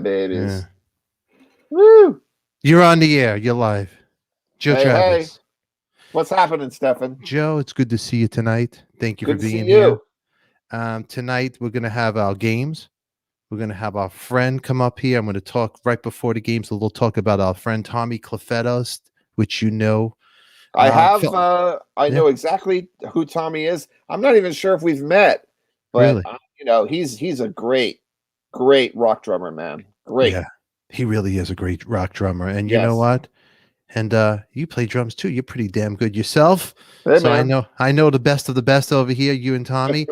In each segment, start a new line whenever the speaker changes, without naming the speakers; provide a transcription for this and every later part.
babies.
Yeah.
Woo!
You're on the air. You're live. Joe
Hey,
Travis.
What's happening, Stefan?
Joe, it's good to see you tonight. Thank you
Good
for
to see
being
you.
here. Tonight, we're going to have our games. We're going to have our friend come up here. I'm going to talk right before the games, a little talk about our friend Tommy Clufetos, which you know.
I have. I
yeah.
know exactly who Tommy is. I'm not even sure if we've met, but
Really?
he's a great rock drummer, man. Great.
Yeah, he really is a great rock drummer. And you know
Yes.
what? And you play drums too. You're pretty damn good yourself.
Hey,
So
man.
I know the best of the best over here, you and Tommy.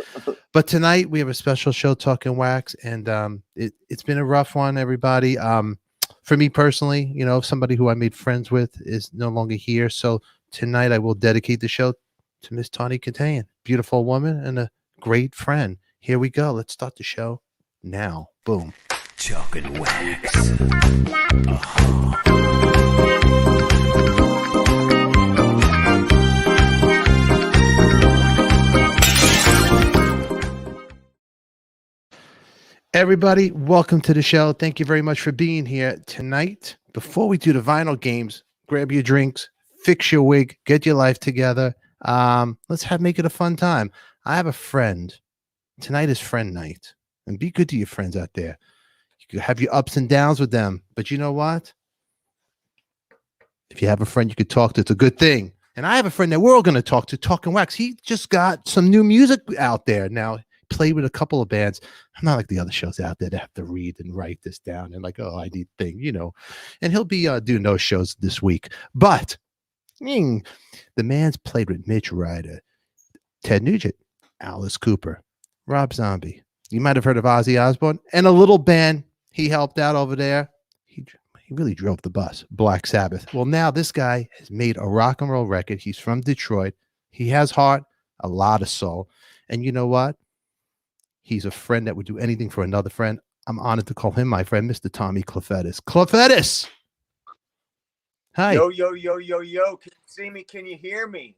But tonight we have a special show, Talking Wax, and it's been a rough one, everybody. For me personally, somebody who I made friends with is no longer here. So tonight I will dedicate the show to Miss Tawny Katayan, beautiful woman and a great friend. Here we go. Let's start the show now. Boom.
Talking Wax.
Everybody, welcome to the show. Thank you very much for being here tonight. Before we do the vinyl games, grab your drinks, fix your wig, get your life together. Let's make it a fun time. I have a friend. Tonight is friend night. And be good to your friends out there. You can have your ups and downs with them. But you know what? If you have a friend you could talk to, it's a good thing. And I have a friend that we're all going to talk to, Talking Wax. He just got some new music out there now. Played with a couple of bands. I'm not like the other shows out there that have to read and write this down and like, oh, I need thing, And he'll be doing those shows this week. But the man's played with Mitch Ryder, Ted Nugent, Alice Cooper, Rob Zombie. You might have heard of Ozzy Osbourne and a little band he helped out over there. He really drove the bus, Black Sabbath. Well, now this guy has made a rock and roll record. He's from Detroit. He has heart, a lot of soul. And you know what? He's a friend that would do anything for another friend. I'm honored to call him my friend, Mr. Tommy Clufetos. Clufetos! Hi.
Yo. Can you see me? Can you hear me?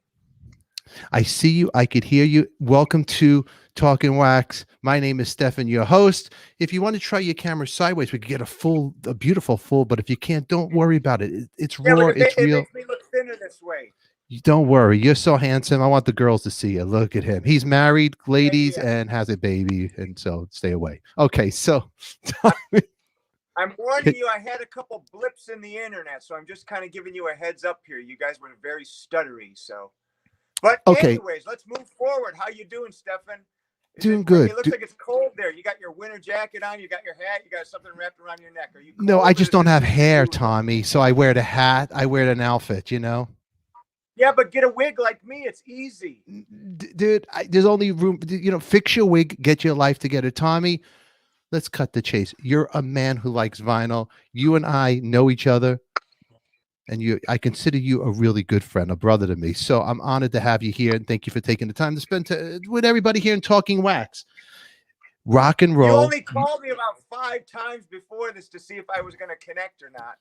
I see you. I could hear you. Welcome to Talking Wax. My name is Stefan, your host. If you want to try your camera sideways, we could get a beautiful full, but if you can't, don't worry about it. It's raw. It's real.
It makes me look thinner this way.
Don't worry. You're so handsome. I want the girls to see you. Look at him. He's married, ladies, and has a baby. And so stay away. Okay. So
I'm warning you, I had a couple blips in the internet. So I'm just kind of giving you a heads up here. You guys were very stuttery. So, but anyways, let's move forward. How you doing, Stefan?
Doing good.
It looks like it's cold there. You got your winter jacket on. You got your hat. You got something wrapped around your neck. Are you cold?
No, I just don't have hair, Tommy. So I wear the hat. I wear an outfit,
Yeah, but get a wig like me. It's easy.
Dude, there's only room. Fix your wig. Get your life together. Tommy, let's cut the chase. You're a man who likes vinyl. You and I know each other. And I consider you a really good friend, a brother to me. So I'm honored to have you here. And thank you for taking the time to spend with everybody here in Talking Wax. Rock and roll.
You only called me about 5 times before this to see if I was going to connect or not.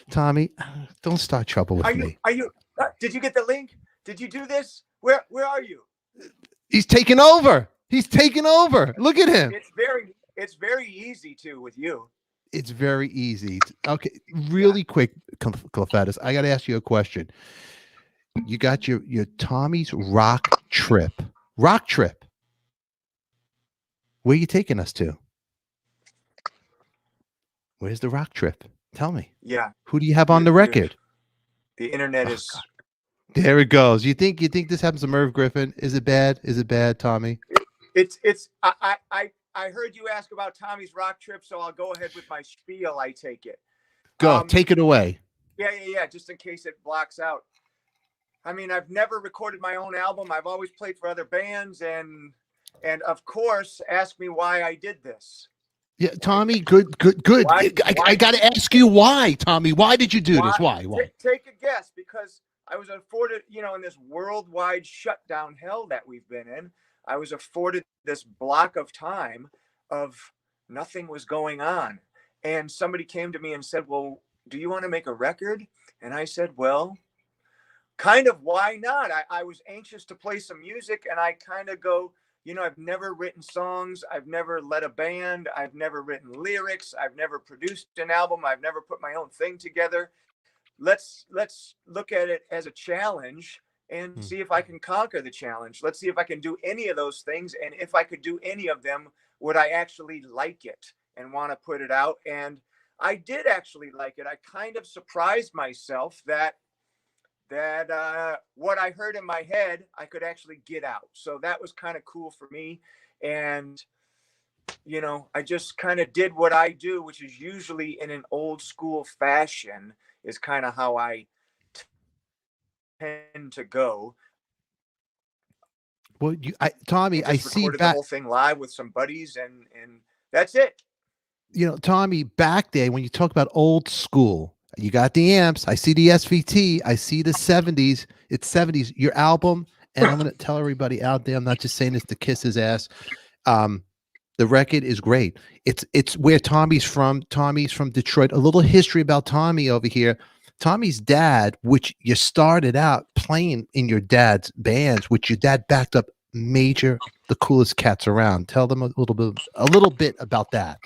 Tommy, don't start trouble with me.
Did you get the link? Did you do this? Where are you?
He's taking over. He's taking over. Look at him.
It's very easy too with you.
It's very easy. Okay, really quick, Clufetos. I got to ask you a question. You got your Tommy's rock trip. Rock trip. Where are you taking us to? Where's the rock trip? Tell me.
Yeah.
Who do you have on the record?
The internet is.
God. There it goes. You think this happens to Merv Griffin? Is it bad? Is it bad, Tommy?
I heard you ask about Tommy's rock trip, so I'll go ahead with my spiel. I take it.
Go, take it away.
Yeah. Just in case it blocks out. I mean, I've never recorded my own album. I've always played for other bands, and of course, ask me why I did this.
Yeah, Tommy, good. I got to ask you why, Tommy. Why did you do this? Why?
Take a guess, because I was afforded, in this worldwide shutdown hell that we've been in, I was afforded this block of time of nothing was going on. And somebody came to me and said, well, do you want to make a record? And I said, well, kind of, why not? I was anxious to play some music, and I kind of go, I've never written songs. I've never led a band. I've never written lyrics. I've never produced an album. I've never put my own thing together. Let's look at it as a challenge and see if I can conquer the challenge. Let's see if I can do any of those things. And if I could do any of them, would I actually like it and want to put it out? And I did actually like it. I kind of surprised myself that what I heard in my head, I could actually get out. So that was kind of cool for me. And, I just kind of did what I do, which is usually in an old school fashion, is kind of how I tend to go.
Well, Tommy, I see
recorded the whole thing live with some buddies, and that's it.
Tommy, back there when you talk about old school, you got the amps. I see the SVT. I see the 70s. It's 70s. Your album, and I'm going to tell everybody out there, I'm not just saying this to kiss his ass. The record is great. It's where Tommy's from. Tommy's from Detroit. A little history about Tommy over here. Tommy's dad, which you started out playing in your dad's bands, which your dad backed up the coolest cats around. Tell them a little bit about that.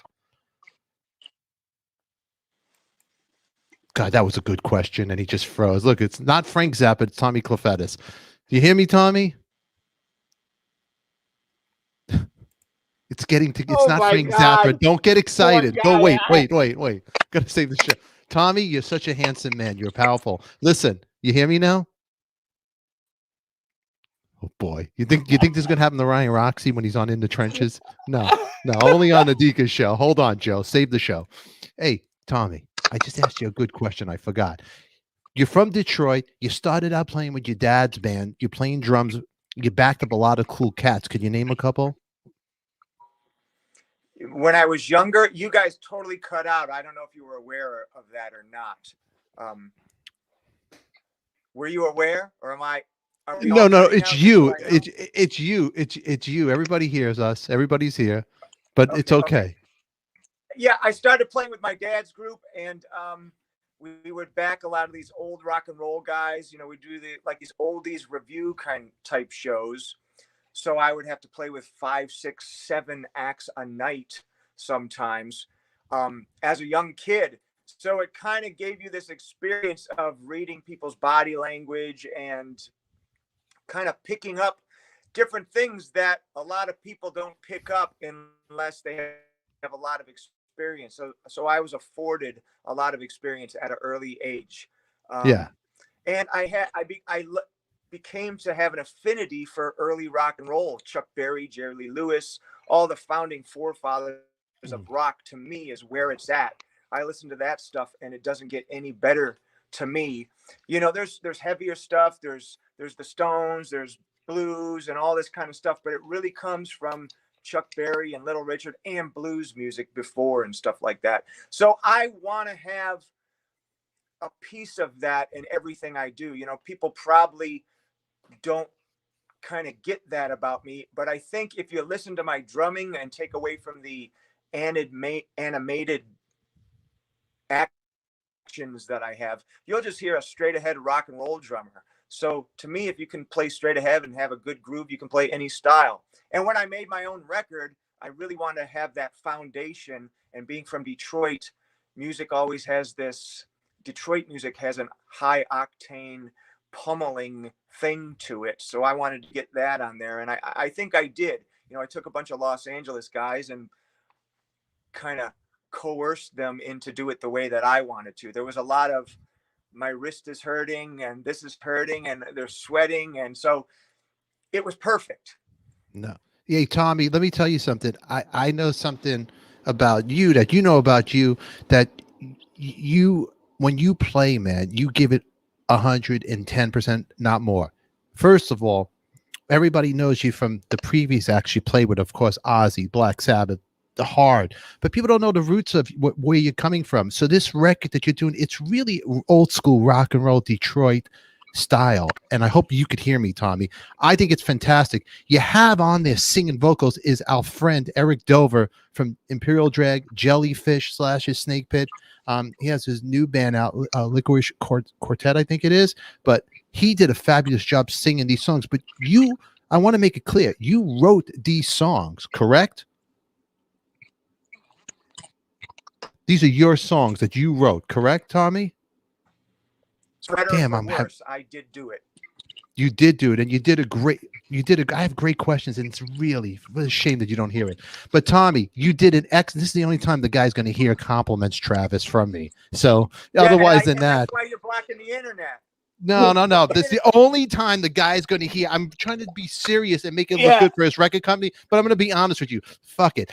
God, that was a good question, and he just froze. Look, it's not Frank Zappa, it's Tommy Clufetos. Do you hear me, Tommy? It's not Frank Zappa. Don't get excited. Go, wait. Gotta save the show. Tommy, you're such a handsome man. You're powerful. Listen, you hear me now? Oh boy. You think this is gonna happen to Ryan Roxy when he's on In the Trenches? No, only on ADIKA's show. Hold on, Joe. Save the show. Hey, Tommy, I just asked you a good question. I forgot. You're from Detroit. You started out playing with your dad's band. You're playing drums. You backed up a lot of cool cats. Could you name a couple?
When I was younger, you guys totally cut out. I don't know if you were aware of that or not. Were you aware, or am I?
No, it's you. It's you. It's you. Everybody hears us. Everybody's here, but it's okay.
Yeah, I started playing with my dad's group, and we would back a lot of these old rock and roll guys. We do these oldies review type shows. So I would have to play with 5, 6, 7 acts a night sometimes as a young kid. So it kind of gave you this experience of reading people's body language and kind of picking up different things that a lot of people don't pick up unless they have a lot of experience. So I was afforded a lot of experience at an early age. And I became to have an affinity for early rock and roll. Chuck Berry, Jerry Lee Lewis, all the founding forefathers of rock, to me, is where it's at. I listen to that stuff, and it doesn't get any better to me. There's heavier stuff. There's the Stones, there's blues and all this kind of stuff, but it really comes from Chuck Berry and Little Richard and blues music before and stuff like that. So I want to have a piece of that in everything I do. People probably don't kind of get that about me, but I think if you listen to my drumming and take away from the animated actions that I have, you'll just hear a straight ahead rock and roll drummer. So to me, if you can play straight ahead and have a good groove, you can play any style. And when I made my own record, I really wanted to have that foundation. And being from Detroit, Detroit music has a high octane pummeling thing to it. So I wanted to get that on there. And I think I did. I took a bunch of Los Angeles guys and kind of coerced them into do it the way that I wanted to. There was a lot of, my wrist is hurting and this is hurting and they're sweating. And so it was perfect.
No. Hey, Tommy, let me tell you something. I know something about you that you know about you, that you, when you play, man, you give it 110%, not more. First of all, everybody knows you from the previous acts you played with, of course, Ozzy, Black Sabbath, the Hard, but people don't know the roots of where you're coming from. So this record that you're doing, it's really old school rock and roll Detroit style. And I hope you could hear me, Tommy. I think it's fantastic. You have on there singing vocals is our friend Eric Dover from Imperial Drag, Jellyfish / his Snake Pit. He has his new band out, Licorice Quartet, I think it is. But he did a fabulous job singing these songs. But you, I want to make it clear. You wrote these songs, correct? These are your songs that you wrote, correct, Tommy?
For better
Damn,
or for worse, I did do it.
You did do it, and you did a great. I have great questions, and it's really a shame that you don't hear it. But Tommy, you did an This is the only time the guy's going to hear compliments, Travis, from me. So otherwise than that,
that's why you're blocking the internet.
no. That's the only time the guy's going to hear. I'm trying to be serious and make it look good for his record company, but I'm going to be honest with you. Fuck it,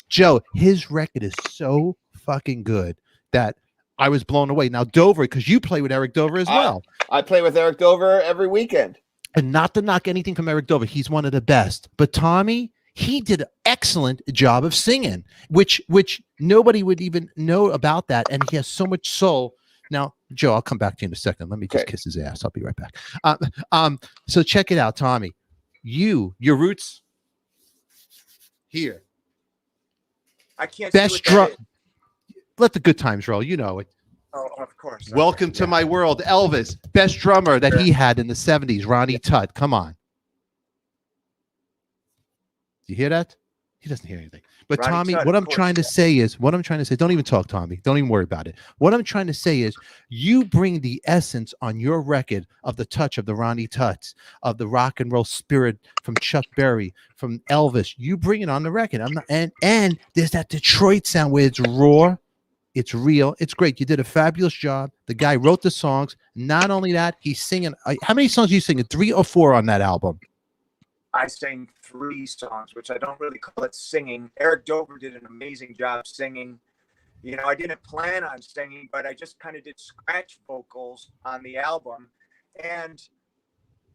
Joe, his record is so fucking good that I was blown away. Now Dover, because you play with Eric Dover as well.
I play with Eric Dover every weekend.
And not to knock anything from Eric Dover, he's one of the best. But Tommy, he did an excellent job of singing, which nobody would even know about that. And he has so much soul. Now, Joe, I'll come back to you in a second. Let me just kiss his ass. I'll be right back. So check it out, Tommy. Your roots here.
I can't.
Best drum. Let the good times roll. You know it.
Oh, of course.
Welcome to my world, Elvis. Best drummer that he had in the 70s, Ronnie Tutt. Come on. Do you hear that? He doesn't hear anything. But Ronnie Tommy, Tutt, what I'm trying to say is, don't even talk, Tommy. Don't even worry about it. What I'm trying to say is, you bring the essence on your record of the touch of the Ronnie Tutts, of the rock and roll spirit from Chuck Berry, from Elvis. You bring it on the record. And there's that Detroit sound where it's raw. It's real. It's great. You did a fabulous job. The guy wrote the songs. Not only that, he's singing. How many songs are you singing? 3 or 4 on that album?
I sang 3 songs, which I don't really call it singing. Eric Dover did an amazing job singing. You know, I didn't plan on singing, but I just kind of did scratch vocals on the album. And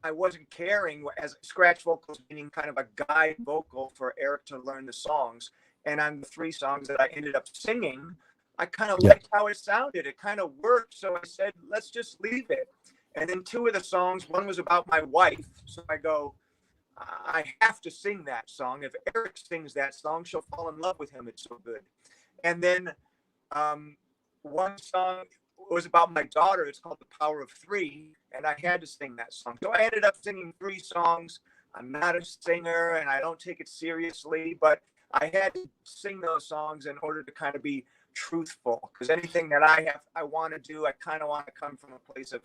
I wasn't caring as scratch vocals, meaning kind of a guide vocal for Eric to learn the songs. And on the 3 songs that I ended up singing, I kind of liked how it sounded. It kind of worked. So I said, let's just leave it. And then 2 of the songs, one was about my wife. So I go, I have to sing that song. If Eric sings that song, she'll fall in love with him. It's so good. And then one song was about my daughter. It's called The Power of 3. And I had to sing that song. So I ended up singing 3 songs. I'm not a singer and I don't take it seriously, but I had to sing those songs in order to kind of be truthful, because anything that I want to do, I kind of want to come from a place of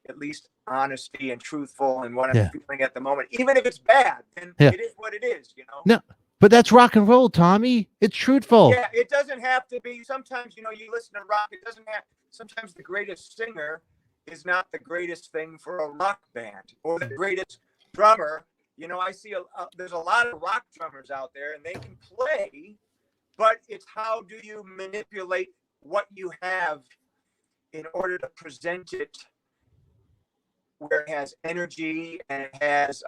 at least honesty and truthful and what I'm feeling at the moment, even if it's bad. And it is what it is, you know.
No, but that's rock and roll, Tommy. It's truthful.
Yeah, it doesn't have to be. Sometimes, you know, you listen to rock. It doesn't have. Sometimes the greatest singer is not the greatest thing for a rock band, or the greatest drummer. You know, I see there's a lot of rock drummers out there, and they can play. But it's how do you manipulate what you have in order to present it where it has energy and it has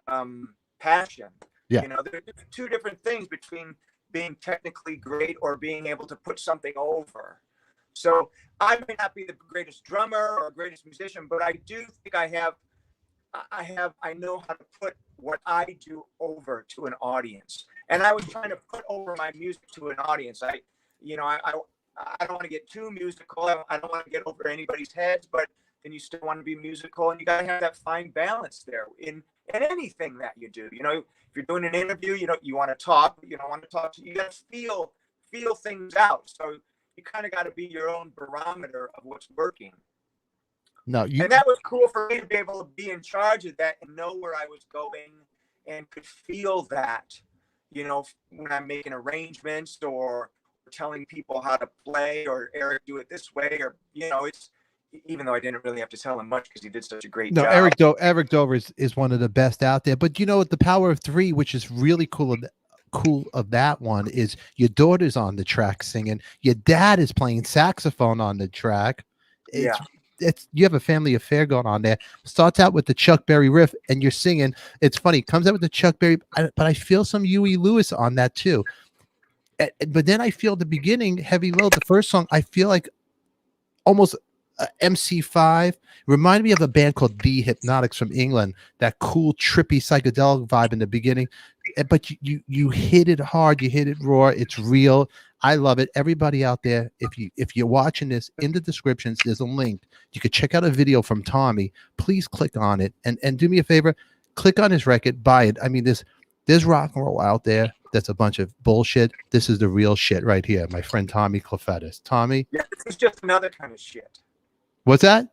passion. Yeah. You know, there's 2 different things between being technically great or being able to put something over. So I may not be the greatest drummer or greatest musician, but I do think I know how to put what I do over to an audience. And I was trying to put over my music to an audience. I don't want to get too musical. I don't want to get over anybody's heads, but then you still want to be musical, and you got to have that fine balance there in anything that you do. You know, if you're doing an interview, you want to talk, but you don't want to talk. You got to feel things out. So you kind of got to be your own barometer of what's working.
No,
and that was cool for me to be able to be in charge of that and know where I was going and could feel that, you know, when I'm making arrangements or telling people how to play, or Eric, do it this way, or, you know, it's, even though I didn't really have to tell him much because he did such a great job.
Eric Dover is one of the best out there. But, you know, the Power of 3, which is really cool of that one, is your daughter's on the track singing. Your dad is playing saxophone on the track. You have a family affair going on there. Starts out with the Chuck Berry riff, and you're singing. It's funny. Comes out with the Chuck Berry, but I feel some Huey Lewis on that too. But then I feel the beginning, Heavy Load, the first song, I feel like almost MC5. Reminded me of a band called The Hypnotics from England. That cool, trippy, psychedelic vibe in the beginning. But you hit it hard. You hit it raw. It's real. I love it. Everybody out there, if you're watching this, in the descriptions, there's a link. You could check out a video from Tommy. Please click on it and do me a favor. click on his record, buy it. I mean, there's rock and roll out there that's a bunch of bullshit. This is the real shit right here. My friend Tommy Clufetos. Tommy,
Yeah, this is just another kind of shit.
what's that?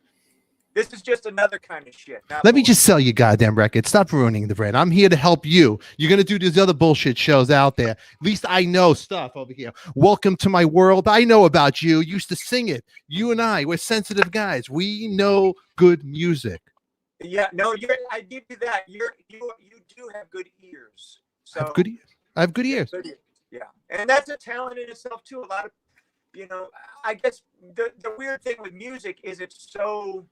This is just another kind of shit.
Let me just sell you goddamn record. Stop ruining the brand. I'm here to help you. You're going to do these other bullshit shows out there. At least I know stuff over here. Welcome to my world. I know about you. Used to sing it. You and I, we're sensitive guys. We know good music.
Yeah, no, I give you that. You do have good ears. So
I have good ears. I have good ears.
Yeah, and that's a talent in itself too. A lot of, I guess the weird thing with music is it's so,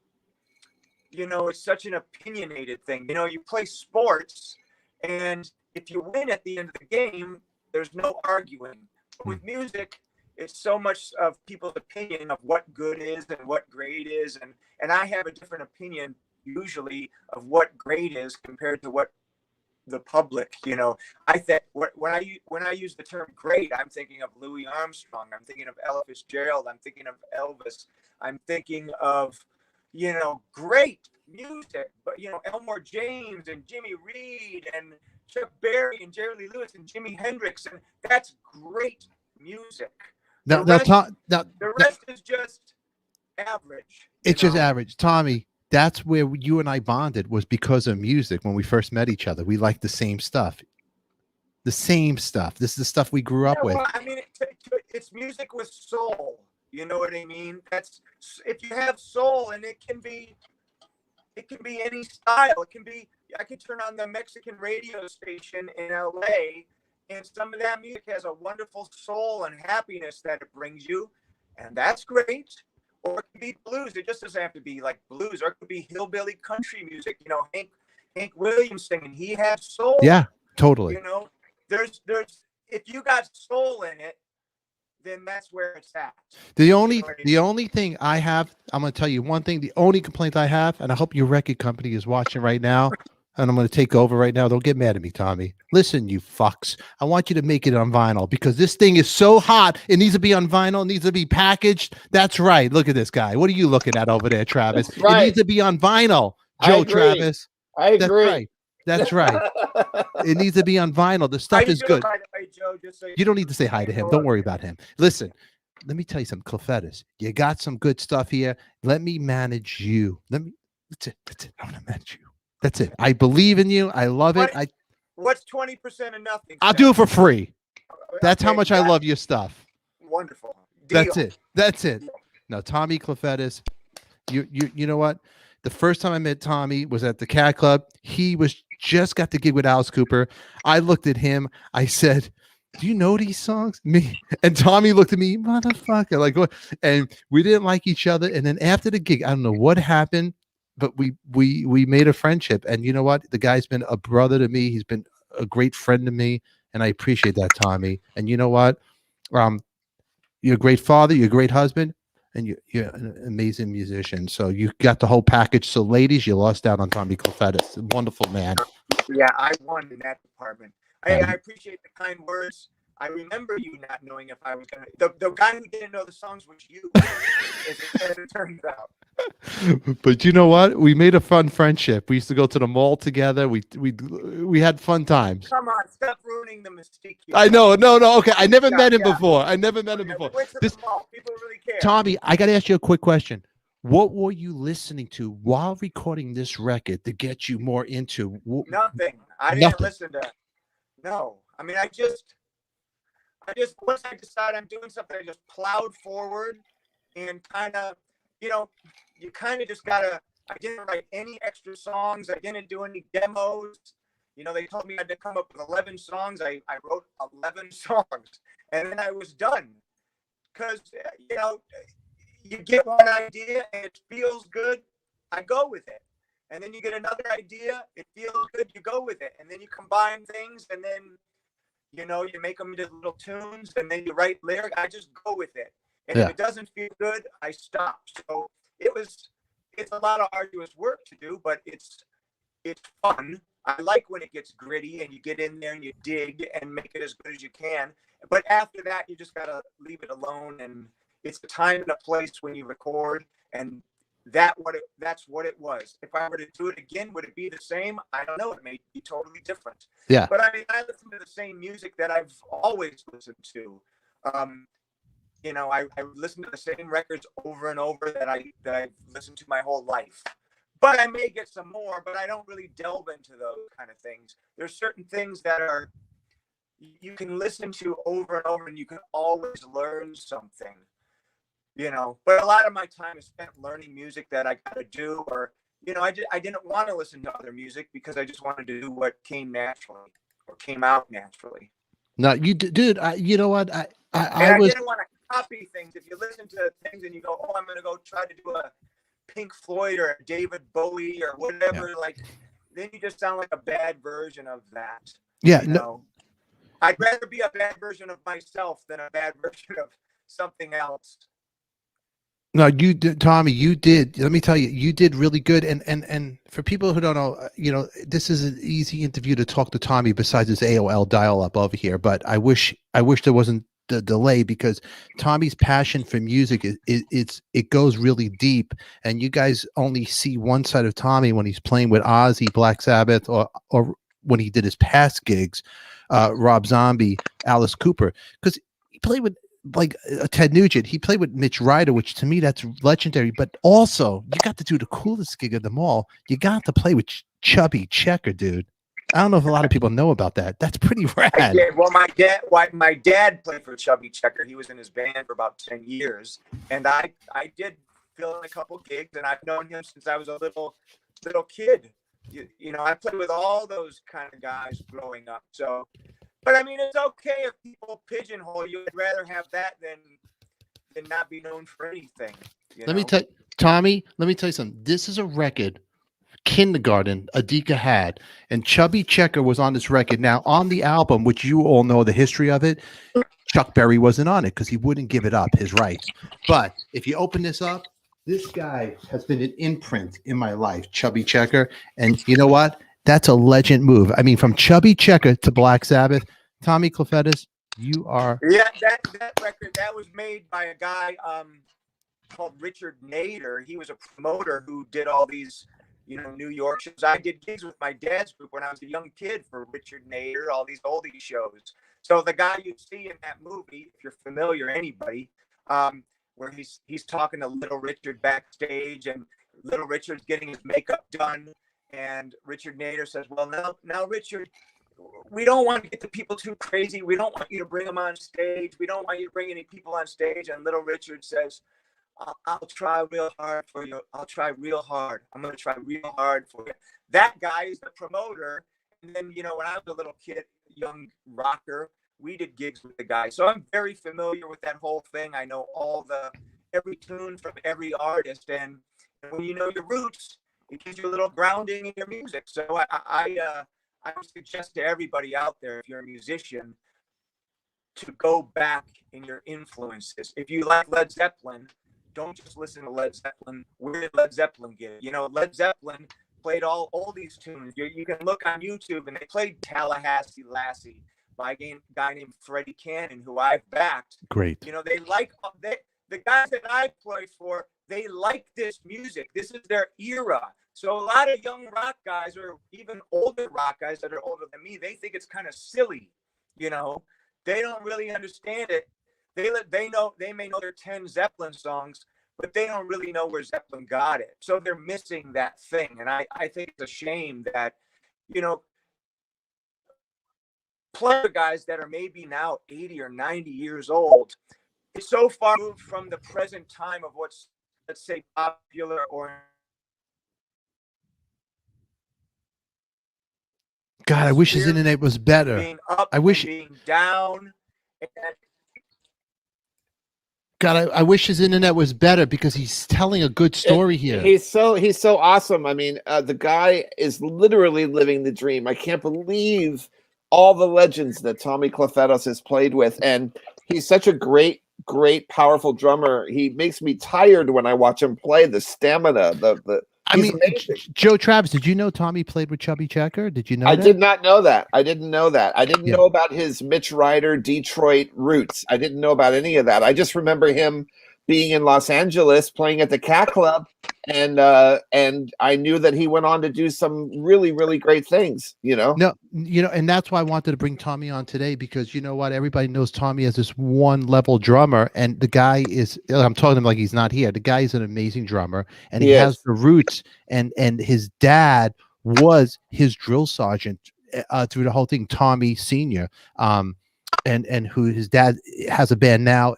it's such an opinionated thing. You play sports, and if you win at the end of the game, there's no arguing. But with music, it's so much of people's opinion of what good is and what great is, and I have a different opinion usually of what great is compared to what the public. I think when I use the term great, I'm thinking of Louis Armstrong, I'm thinking of Ella Fitzgerald, I'm thinking of Elvis, I'm thinking of great music, but Elmore James and Jimmy Reed and Chuck Berry and Jerry Lee Lewis and Jimi Hendrix, and that's great music. The rest is just average.
It's just average. Tommy, that's where you and I bonded, was because of music. When we first met each other, we liked the same stuff. The same stuff. This is the stuff we grew up with.
Well, I mean, it's music with soul. You know what I mean? That's, if you have soul, and it can be any style. It can be, I can turn on the Mexican radio station in LA, and some of that music has a wonderful soul and happiness that it brings you, and that's great. Or it can be blues. It just doesn't have to be like blues. Or it could be hillbilly country music. Hank Williams singing. He had soul.
Yeah, totally.
There's if you got soul in it, then that's where it's at.
The only thing I have, I'm going to tell you one thing. The only complaint I have, and I hope your record company is watching right now, and I'm going to take over right now. Don't get mad at me, Tommy. Listen, you fucks. I want you to make it on vinyl, because this thing is so hot. It needs to be on vinyl. It needs to be packaged. That's right. Look at this guy. What are you looking at over there, Travis?
Right.
It needs to be on vinyl. Joe Travis.
I agree.
That's right. It needs to be on vinyl. The stuff is good.
By the way, Joe, just so
You don't need to say hi to him. Don't worry about him. Listen, let me tell you something, Clufetos. You got some good stuff here. Let me manage you. That's it. I want to manage you. That's it. I believe in you. I love it.
What's 20% of nothing?
I'll do it for free. That's how much I love your stuff.
Wonderful. Deal.
That's it. Now, Tommy Clufetos, you know what? The first time I met Tommy was at the Cat Club. He was just got the gig with Alice Cooper. I looked at him. I said, "Do you know these songs?" Me and Tommy looked at me, motherfucker. Like what? And we didn't like each other. And then after the gig, I don't know what happened, but we made a friendship. And you know what? The guy's been a brother to me. He's been a great friend to me, and I appreciate that, Tommy. And you know what? You're a great father. You're a great husband. And you're an amazing musician. So you got the whole package. So ladies, you lost out on Tommy Clufetos. Wonderful man.
Yeah, I won in that department. I appreciate the kind words. I remember you not knowing if I was going to. The guy who didn't know the songs was you, as it turns out.
But you know what? We made a fun friendship. We used to go to the mall together. We had fun times.
Come on, stop ruining the mystique here.
I know. No. Okay, I never met him before. I never met him before.
Went to the mall. People really care.
Tommy, I got to ask you a quick question. What were you listening to while recording this record to get you more into?
Nothing. I didn't listen to. No, I mean, I just once I decide I'm doing something, I just plowed forward and kind of, you kind of just gotta. I didn't write any extra songs. I didn't do any demos. They told me I had to come up with 11 songs. I wrote 11 songs, and then I was done. Because you get one idea and it feels good, I go with it. And then you get another idea, it feels good, you go with it. And then you combine things, and then you make them into little tunes, and then you write lyrics. I just go with it. And if it doesn't feel good, I stop. So it's a lot of arduous work to do, but it's fun. I like when it gets gritty and you get in there and you dig and make it as good as you can. But after that, you just got to leave it alone. And it's the time and a place when you record, and that's what it was. If I were to do it again, would it be the same? I don't know. It may be totally different.
Yeah.
But I mean, I listen to the same music that I've always listened to. You know, I listen to the same records over and over that I've listened to my whole life. But I may get some more, but I don't really delve into those kind of things. There's certain things that are you can listen to over and over, and you can always learn something. You know, but a lot of my time is spent learning music that I got to do, or, you know, I didn't want to listen to other music because I just wanted to do what came naturally or came out naturally.
No, dude, you know what? I
didn't want to copy things. If you listen to things and you go, oh, I'm going to go try to do a Pink Floyd or a David Bowie or whatever, like, then you just sound like a bad version of that.
Yeah.
You know? I'd rather be a bad version of myself than a bad version of something else.
No, you did, Tommy. You did. Let me tell you, you did really good. And for people who don't know, you know, this is an easy interview to talk to Tommy. Besides his AOL dial-up over here, but I wish there wasn't the delay, because Tommy's passion for music it goes really deep. And you guys only see one side of Tommy when he's playing with Ozzy, Black Sabbath, or when he did his past gigs, Rob Zombie, Alice Cooper, because he played with, like, Ted Nugent. He played with Mitch Ryder, which to me that's legendary. But also, you got to do the coolest gig of them all. You got to play with Chubby Checker, dude. I don't know if a lot of people know about that. That's pretty rad.
Yeah, well, my dad played for Chubby Checker. He was in his band for about 10 years, and I did fill in a couple gigs, and I've known him since I was a little kid. You know, I played with all those kind of guys growing up. So. But I mean, it's okay if people pigeonhole you. I'd rather have that than not be known for anything.
Let me tell Tommy. Let me tell you something. This is a record, Kindergarten, ADIKA had, and Chubby Checker was on this record. Now, on the album, which you all know the history of it, Chuck Berry wasn't on it because he wouldn't give it up, his rights. But if you open this up, this guy has been an imprint in my life, Chubby Checker, and you know what? That's a legend move. I mean, from Chubby Checker to Black Sabbath, Tommy Clufetos, you are.
Yeah, that record, that was made by a guy called Richard Nader. He was a promoter who did all these, you know, New York shows. I did gigs with my dad's group when I was a young kid for Richard Nader, all these oldie shows. So the guy you see in that movie, if you're familiar, anybody, where he's talking to Little Richard backstage, and Little Richard's getting his makeup done. And Richard Nader says, well, now, Richard, we don't want to get the people too crazy. We don't want you to bring them on stage. We don't want you to bring any people on stage. And Little Richard says, I'll try real hard for you. I'll try real hard. I'm going to try real hard for you. That guy is the promoter. And then, you know, when I was a little kid, young rocker, we did gigs with the guy. So I'm very familiar with that whole thing. I know every tune from every artist. And when you know your roots, it gives you a little grounding in your music. So I would suggest to everybody out there, if you're a musician, to go back in your influences. If you like Led Zeppelin, don't just listen to Led Zeppelin. Where did Led Zeppelin get it? You know, Led Zeppelin played all these tunes. You can look on YouTube, and they played Tallahassee Lassie by a guy named Freddie Cannon, who I've backed.
Great.
You know, the guys that I play for, they like this music. This is their era. So a lot of young rock guys, or even older rock guys that are older than me, they think it's kind of silly. You know, they don't really understand it. They may know their 10 Zeppelin songs, but they don't really know where Zeppelin got it. So they're missing that thing. And I think it's a shame that, you know, player guys that are maybe now 80 or 90 years old, it's so far moved from the present time of what's, let's say, popular or.
God, I wish his internet was better.
Being up,
I wish
being down.
God, I wish his internet was better, because he's telling a good story here.
He's so awesome. I mean, the guy is literally living the dream. I can't believe all the legends that Tommy Clufetos has played with, and he's such a great, powerful drummer. He makes me tired when I watch him play. The stamina,
I mean, Joe Travis, did you know Tommy played with Chubby Checker? Did you know that?
I did not know that. I didn't know that. I didn't know about his Mitch Ryder Detroit roots. I didn't know about any of that. I just remember him being in Los Angeles playing at the Cat Club, and I knew that he went on to do some really, really great things, you know.
No, and that's why I wanted to bring Tommy on today, because you know what? Everybody knows Tommy as this one level drummer, and the guy is, I'm talking to him like he's not here. The guy is an amazing drummer, and he has
Yes.
the roots, and his dad was his drill sergeant through the whole thing, Tommy Senior, and who his dad has a band now,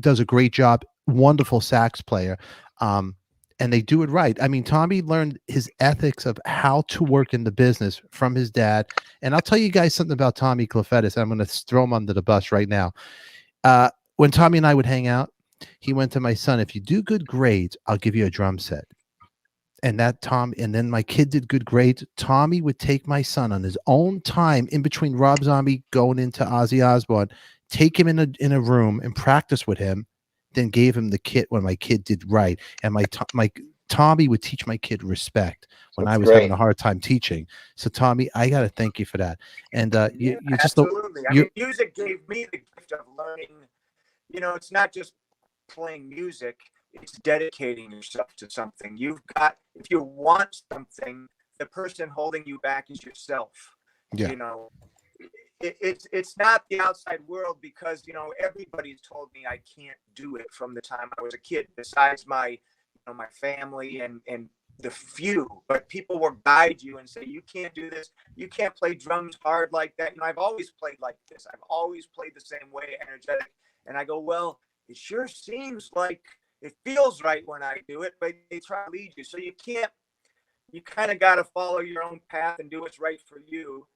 does a great job, wonderful sax player. And they do it right. I mean, Tommy learned his ethics of how to work in the business from his dad. And I'll tell you guys something about Tommy Clufetos. I'm going to throw him under the bus right now. When Tommy and I would hang out, he went to my son, if you do good grades, I'll give you a drum set. And then my kid did good grades. Tommy would take my son on his own time in between Rob Zombie going into Ozzy Osbourne, take him in a room and practice with him, then gave him the kit when my kid did right. And my Tommy would teach my kid respect when
That's
I was
great.
having a hard time teaching. So Tommy, I got to thank you for that. And you just
absolutely. I mean, music gave me the gift of learning. You know, it's not just playing music, it's dedicating yourself to something. If you want something, the person holding you back is yourself.
Yeah.
You know, it's not the outside world, because, you know, everybody's told me I can't do it from the time I was a kid, besides my family and the few, but people will guide you and say, you can't do this. You can't play drums hard like that. You know, I've always played like this. I've always played the same way, energetic. And I go, well, it sure seems like it feels right when I do it, but they try to lead you. So you kind of got to follow your own path and do what's right for you.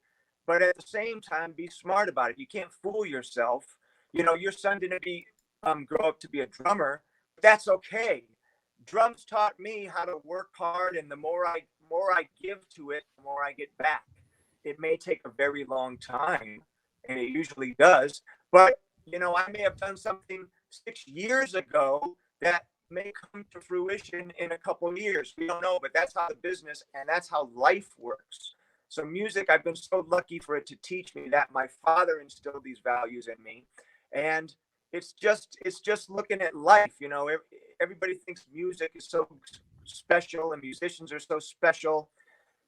But at the same time, be smart about it. You can't fool yourself. You know, your son didn't grow up to be a drummer. But that's okay. Drums taught me how to work hard, and the more I give to it, the more I get back. It may take a very long time, and it usually does. But you know, I may have done something 6 years ago that may come to fruition in a couple of years. We don't know, but that's how the business and that's how life works. So music, I've been so lucky for it to teach me that. My father instilled these values in me, and it's just looking at life. You know, everybody thinks music is so special and musicians are so special.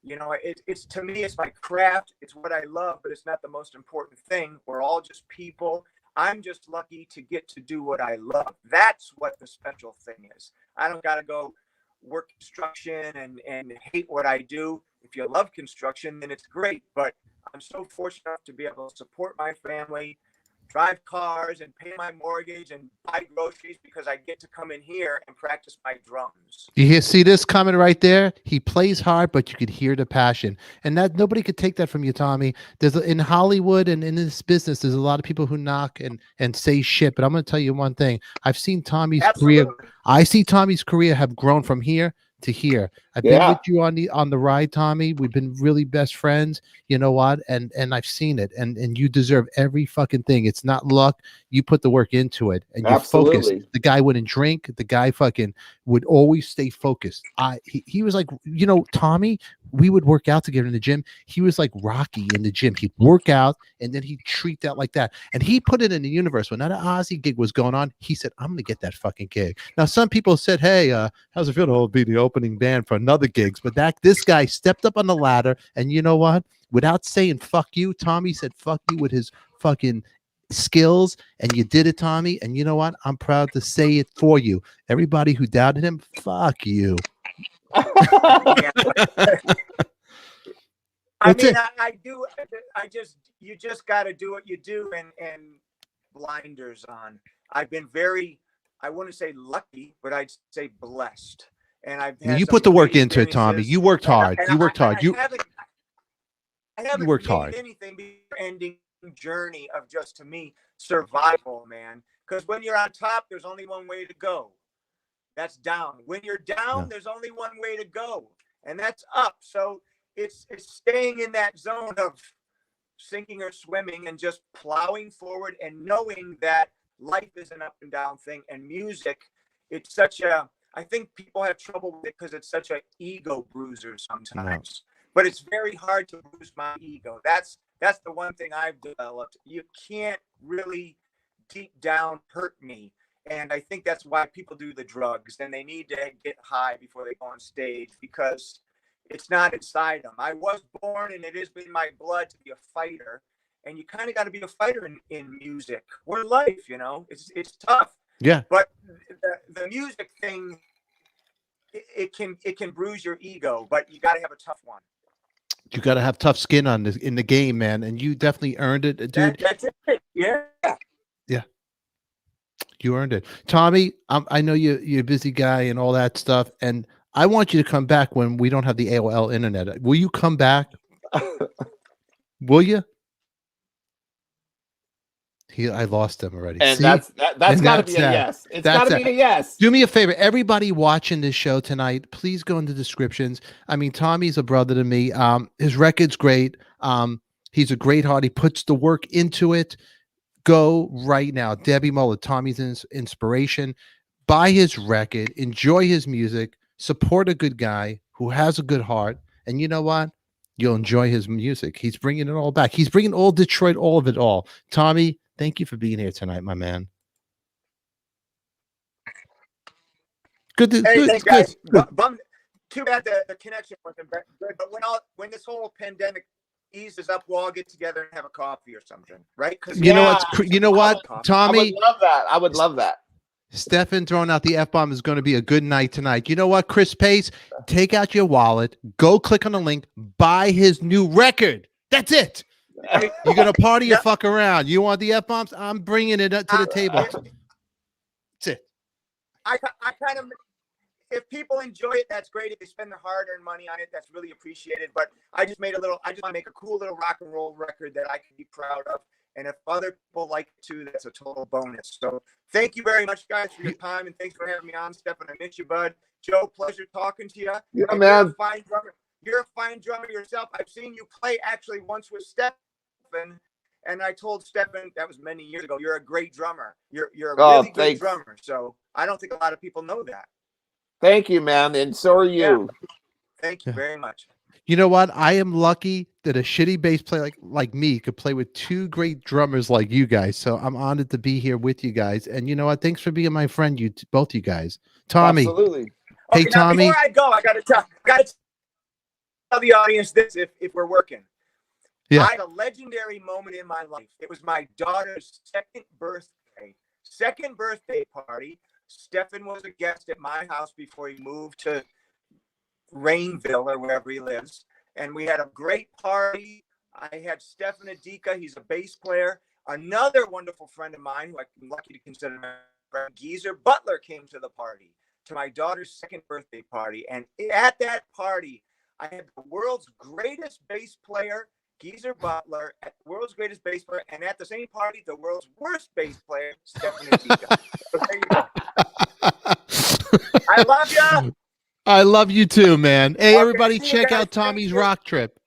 You know, it's to me, it's my craft, it's what I love, but it's not the most important thing. We're all just people. I'm just lucky to get to do what I love. That's what the special thing is. I don't got to go work construction and hate what I do. If you love construction, then it's great. But I'm so fortunate enough to be able to support my family, drive cars, and pay my mortgage and buy groceries because I get to come in here and practice my drums.
You see this comment right there? He plays hard, but you could hear the passion, and that nobody could take that from you, Tommy. In Hollywood and in this business, there's a lot of people who knock and say shit. But I'm going to tell you one thing: I've seen Tommy's career. I see Tommy's career have grown from here to here. I've been with you on the ride, Tommy. We've been really best friends. You know what? And I've seen it. And you deserve every fucking thing. It's not luck. You put the work into it, and you're focused. The guy wouldn't drink. The guy fucking would always stay focused. He was like, you know, Tommy, we would work out together in the gym. He was like Rocky in the gym. He'd work out and then he'd treat that like that. And he put it in the universe. When that Ozzy gig was going on, he said, I'm going to get that fucking gig. Now, some people said, hey, how's it feel to be the opening band for another gigs? But this guy stepped up on the ladder. And you know what? Without saying fuck you, Tommy said fuck you with his fucking skills, and you did it, Tommy. And you know what? I'm proud to say it for you. Everybody who doubted him, fuck you.
I mean, you just got to do what you do and blinders on. I've been very, I wouldn't say lucky, but I'd say blessed. And I've had
you put the work into it, Tommy. You worked hard. You worked hard.
I haven't worked hard. Anything before ending journey of just, to me, survival, man. Because when you're on top, there's only one way to go. That's down. When you're down, there's only one way to go, and that's up. So it's staying in that zone of sinking or swimming and just plowing forward and knowing that life is an up and down thing. And music, it's such a, I think people have trouble with it because it's such an ego bruiser sometimes. But it's very hard to bruise my ego. That's the one thing I've developed. You can't really deep down hurt me. And I think that's why people do the drugs, and they need to get high before they go on stage, because it's not inside them. I was born, and it is in my blood to be a fighter. And you kind of got to be a fighter in music or life, you know. It's tough.
Yeah.
But the music thing, it can bruise your ego, but you got to have a tough one.
You got to have tough skin on this in the game, man, and you definitely earned it, dude.
That's it. Yeah.
Yeah. You earned it. Tommy, I know you're a busy guy and all that stuff, and I want you to come back when we don't have the AOL internet. Will you come back? Will you? I lost him already.
And
See?
that's got to be a yes. It's got to be a yes.
Do me a favor. Everybody watching this show tonight, please go in the descriptions. I mean, Tommy's a brother to me. His record's great. He's a great heart. He puts the work into it. Go right now. Debbie Muller, Tommy's inspiration. Buy his record. Enjoy his music. Support a good guy who has a good heart. And you know what? You'll enjoy his music. He's bringing it all back. He's bringing all Detroit, all of it all. Tommy, thank you for being here tonight, my man. Good.
Thanks, guys. Too bad the connection wasn't good. But when this whole pandemic eases up, we'll all get together and have a coffee or something, right?
You know what, Tommy?
I would love that.
Stefan throwing out the F-bomb is going to be a good night tonight. You know what, Chris Pace? Take out your wallet, go click on the link, buy his new record. That's it. You're going to party or fuck around. You want the F-bombs? I'm bringing it to the table. That's it.
I kind of, if people enjoy it, that's great. If they spend their hard-earned money on it, that's really appreciated. But I just want to make a cool little rock and roll record that I can be proud of. And if other people like it too, that's a total bonus. So thank you very much, guys, for your time. And thanks for having me on, Stefan. I miss you, bud. Joe, pleasure talking to you.
Yeah, and man.
You're a fine drummer. You're a fine drummer yourself. I've seen you play actually once with Stefan. And I told Stefan, that was many years ago, you're a great drummer. You're a really good drummer. So I don't think a lot of people know that.
Thank you, man. And so are you.
Yeah. Thank you very much.
You know what? I am lucky that a shitty bass player like me could play with two great drummers like you guys. So I'm honored to be here with you guys. And you know what? Thanks for being my friend, both you guys. Tommy.
Absolutely.
Hey,
okay,
Tommy.
Before I go, I got to tell the audience this if we're working.
Yeah.
I had a legendary moment in my life. It was my daughter's second birthday party. Stefan was a guest at my house before he moved to Rainville or wherever he lives. And we had a great party. I had Stefan ADIKA. He's a bass player. Another wonderful friend of mine, who I'm lucky to consider my friend, Geezer Butler, came to the party, to my daughter's second birthday party. And at that party, I had the world's greatest bass player, Geezer Butler, at the world's greatest bass player, and at the same party, the world's worst bass player, Stefan ADIKA. So there you go. I love you.
I love you too, man. Hey,
Okay,
everybody,
see you
check
guys.
out Tommy's
Thank you.
rock trip.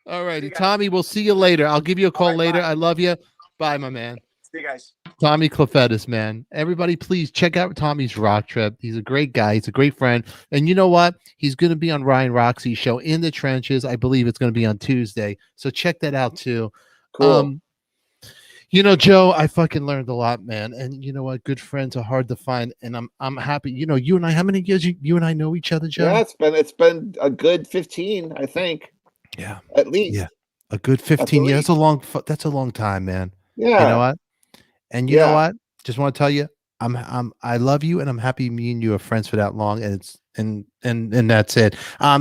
All righty,
See you guys.
Tommy, we'll see you later. I'll give you a call
All right,
later.
bye.
I love you. Bye, my man.
See you guys.
Tommy Clufetos, man. Everybody, please check out Tommy's rock trip. He's a great guy. He's a great friend. And you know what? He's going to be on Ryan Roxy's show In the Trenches. I believe it's going to be on Tuesday. So check that out too.
Cool.
You know, Joe, I fucking learned a lot, man. And you know what? Good friends are hard to find. And I'm happy. You know, you and I, how many years you and I know each other, Joe?
Yeah, it's been a good 15, I think.
Yeah.
At least.
Yeah. A good 15 years. That's a long time, man.
Yeah.
You know what? And you know what? Just want to tell you, I love you, and I'm happy me and you are friends for that long. And it's and that's it.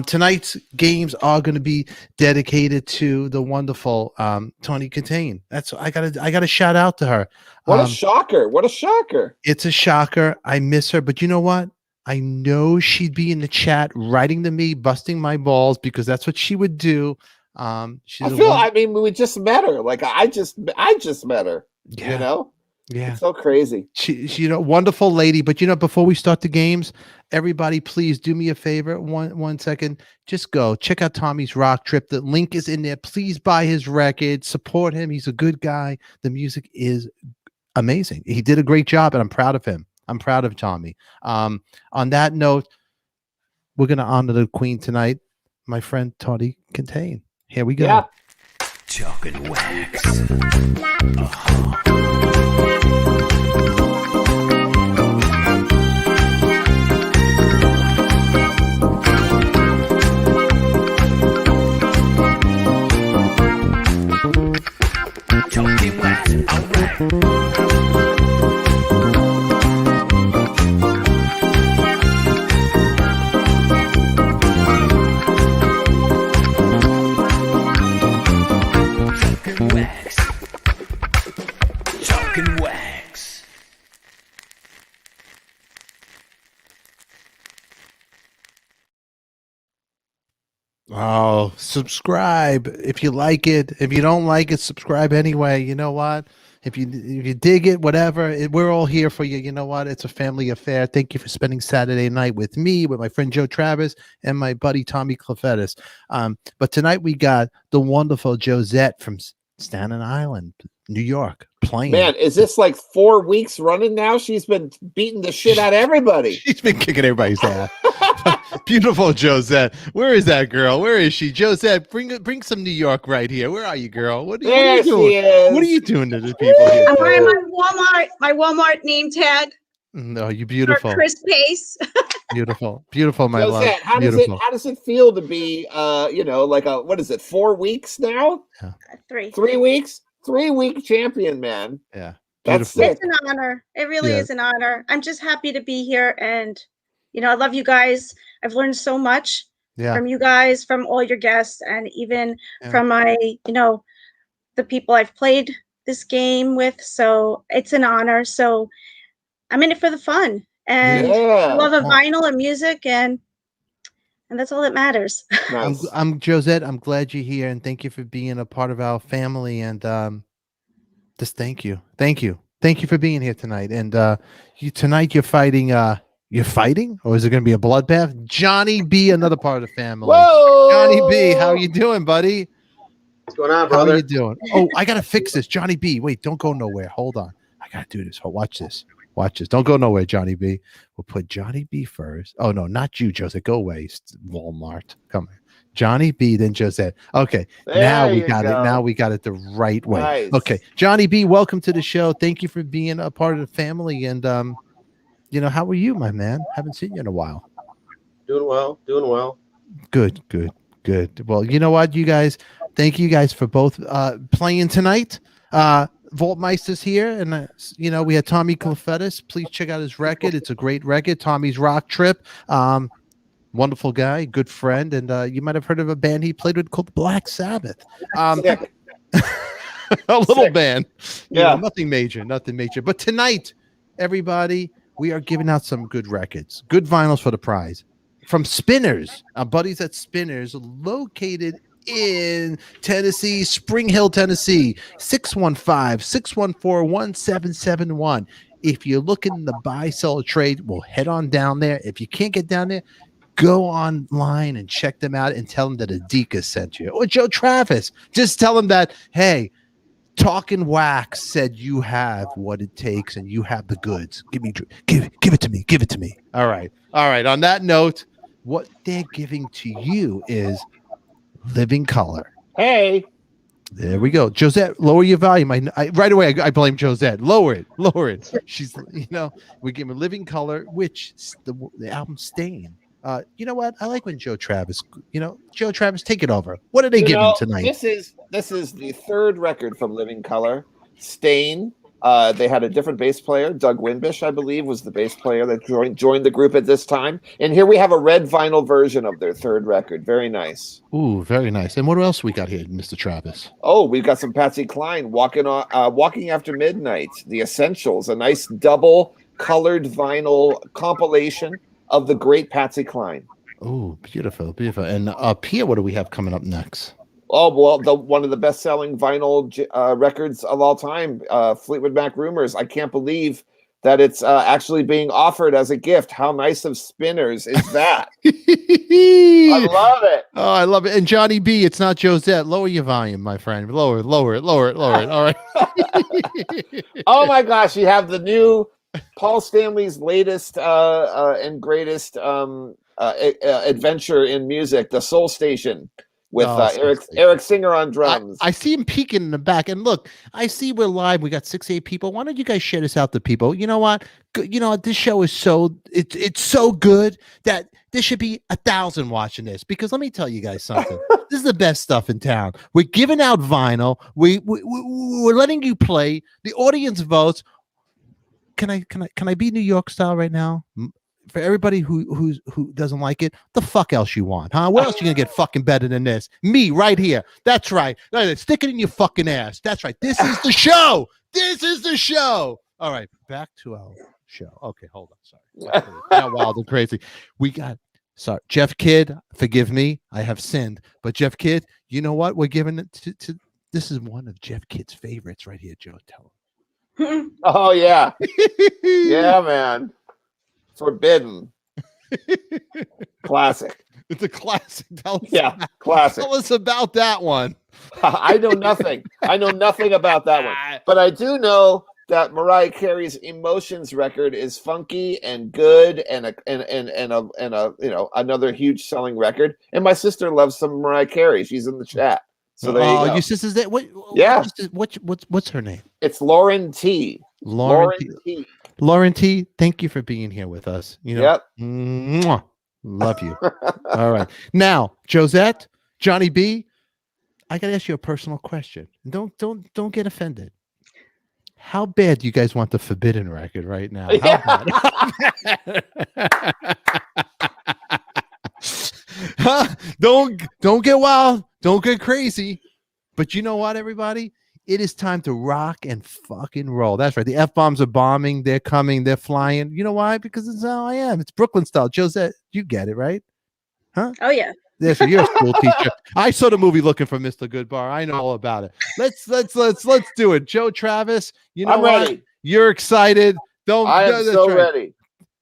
Tonight's games are going to be dedicated to the wonderful Tony Contain. I gotta shout out to her.
What a shocker! What a shocker!
It's a shocker. I miss her, but you know what? I know she'd be in the chat writing to me, busting my balls, because that's what she would do. I
mean, we just met her. Like I just met her.
Yeah.
You know?
Yeah.
It's so crazy.
She wonderful lady. But before we start the games, everybody, please do me a favor. One second. Just go check out Tommy's rock trip. The link is in there. Please buy his record. Support him. He's a good guy. The music is amazing. He did a great job, and I'm proud of him. I'm proud of Tommy. On that note, we're gonna honor the Queen tonight, my friend Tony Contain. Here we go.
Yeah.
Talking Wax.
Oh, subscribe if you like it. If you don't like it, subscribe anyway. You know what? If you dig it, whatever, we're all here for you. You know what? It's a family affair. Thank you for spending Saturday night with me, with my friend Joe Travis, and my buddy Tommy Clufetos. But tonight we got the wonderful Josette from Staten Island, New York, playing.
Man, is this like 4 weeks running now? She's been beating the shit out of everybody.
She's been kicking everybody's ass. Beautiful Josette. Where is that girl? Where is she? Josette, bring some New York right here. Where are you, girl? What are you doing?
She is.
What are you doing to the people here?
I'm wearing my Walmart name tag.
No, you beautiful.
Chris Pace.
Beautiful, my
Josette,
love.
How does it feel to be like what is it, 4 weeks now?
Yeah.
3
weeks? 3-week champion, man.
Yeah.
That's
Beautiful.
sick.
It's an honor. It really is an honor. I'm just happy to be here, and I love you guys. I've learned so much from you guys, from all your guests, and even from my, the people I've played this game with. So it's an honor. So I'm in it for the fun and the love of vinyl and music, and that's all that matters.
Nice.
I'm Josette. I'm glad you're here, and thank you for being a part of our family. And just thank you for being here tonight. And tonight you're fighting. You're fighting, or is it going to be a bloodbath? Johnny B, another part of the family.
Whoa,
Johnny B, how you doing, buddy?
What's going on, brother?
How you doing? Oh, I gotta fix this, Johnny B. Wait, don't go nowhere. Hold on, I gotta do this. Watch this. Don't go nowhere, Johnny B. We'll put Johnny B first. Oh no, not you, Josette. Go away, Walmart. Come here. Johnny B, then Josette. Okay, now we got it. Now we got it the right way.
Nice.
Okay, Johnny B, welcome to the show. Thank you for being a part of the family. And how are you, my man? Haven't seen you in a while.
Doing well.
Good. Well, you know what, you guys? Thank you guys for both playing tonight. Vaultmeister's here, and we had Tommy Clufetos. Please check out his record. It's a great record, Tommy's Rock Trip. Wonderful guy, good friend, and you might have heard of a band he played with called Black Sabbath. A little band. Nothing major. But tonight, everybody, we are giving out some good records, good vinyls for the prize from Spinners, our buddies at Spinners, located in Tennessee, Spring Hill, Tennessee, 615-614-1771. If you're looking to buy, sell, or trade, we'll head on down there. If you can't get down there, go online and check them out and tell them that ADIKA sent you. Or Joe Travis. Just tell them that, hey, Talking Wax said you have what it takes and you have the goods. Give it to me. Give it to me. All right. On that note, what they're giving to you is Living Color.
Hey.
There we go. Josette, lower your volume. Right away, I blame Josette. Lower it. She's, we give her Living Color, which the album Stain. You know what? I like when Joe Travis, Joe Travis, take it over. What are they giving tonight?
This is the third record from Living Color, Stain. They had a different bass player. Doug Winbish, I believe, was the bass player that joined the group at this time. And here we have a red vinyl version of their third record. Very nice.
Ooh, very nice. And what else we got here, Mr. Travis?
Oh, we've got some Patsy Cline, Walking After Midnight, The Essentials, a nice double colored vinyl compilation of the great Patsy Cline.
Oh, beautiful. And up here, what do we have coming up next?
Oh, well, one of the best-selling vinyl records of all time, Fleetwood Mac Rumors. I can't believe that it's actually being offered as a gift. How nice of Spinners is that? I love it.
Oh, I love it. And Johnny B, it's not Josette. Lower your volume, my friend. Lower it. All right.
Oh, my gosh. You have the new Paul Stanley's latest and greatest adventure in music, The Soul Station. With Eric Singer on drums.
I see him peeking in the back. And look, I see we're live. We got 6-8 people. Why don't you guys share this out to people? You know what? This show is it's so good that there should be 1,000 watching this. Because let me tell you guys something. This is the best stuff in town. We're giving out vinyl. We're letting you play. The audience votes. Can I be New York style right now? For everybody who doesn't like it, the fuck else you want, huh? What else you gonna get fucking better than this? Me right here. That's right. Stick it in your fucking ass. That's right. This is the show. All right, back to our show. Okay, hold on. Sorry. Now wild and crazy. We got Sorry, Jeff Kidd, forgive me. I have sinned. But Jeff Kidd, you know what? We're giving it to this is one of Jeff Kidd's favorites right here, Joe. Tell him.
Oh, yeah. Yeah, man. Forbidden. Classic.
It's a classic.
Classic.
Tell us about that one.
I know nothing. I know nothing about that one. But I do know that Mariah Carey's Emotions record is funky and good and a another huge selling record. And my sister loves some Mariah Carey. She's in the chat. So there you go.
Your sister's that?
Yeah.
What's her name?
It's Lauren T.
Lauren T. Lauren T. Thank you for being here with us.
Yep.
Mwah. Love you. All right. Now, Josette, Johnny B, I gotta ask you a personal question. Don't get offended. How bad do you guys want the Forbidden record right now? How bad? Huh? Don't get wild. Don't get crazy. But you know what, everybody? It is time to rock and fucking roll. That's right. The F-bombs are bombing. They're coming. They're flying. You know why? Because it's how I am. It's Brooklyn style. Josette, you get it, right? Huh?
Oh, yeah.
Yeah, so you're a school teacher. I saw the movie Looking for Mr. Goodbar. I know all about it. Let's do it. Joe Travis, you know
I'm ready.
You're excited.
I am so ready.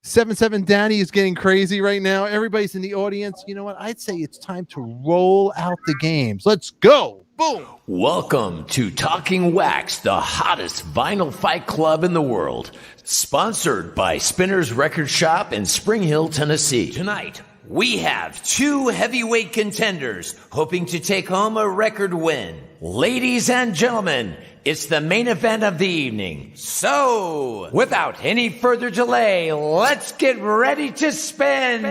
7-7 Danny is getting crazy right now. Everybody's in the audience. You know what? I'd say it's time to roll out the games. Let's go. Boom.
Welcome to Talking Wax, the hottest vinyl fight club in the world. Sponsored by Spinner's Record Shop in Spring Hill, Tennessee. Tonight, we have two heavyweight contenders hoping to take home a record win. Ladies and gentlemen, it's the main event of the evening. So, without any further delay, let's get ready to spin.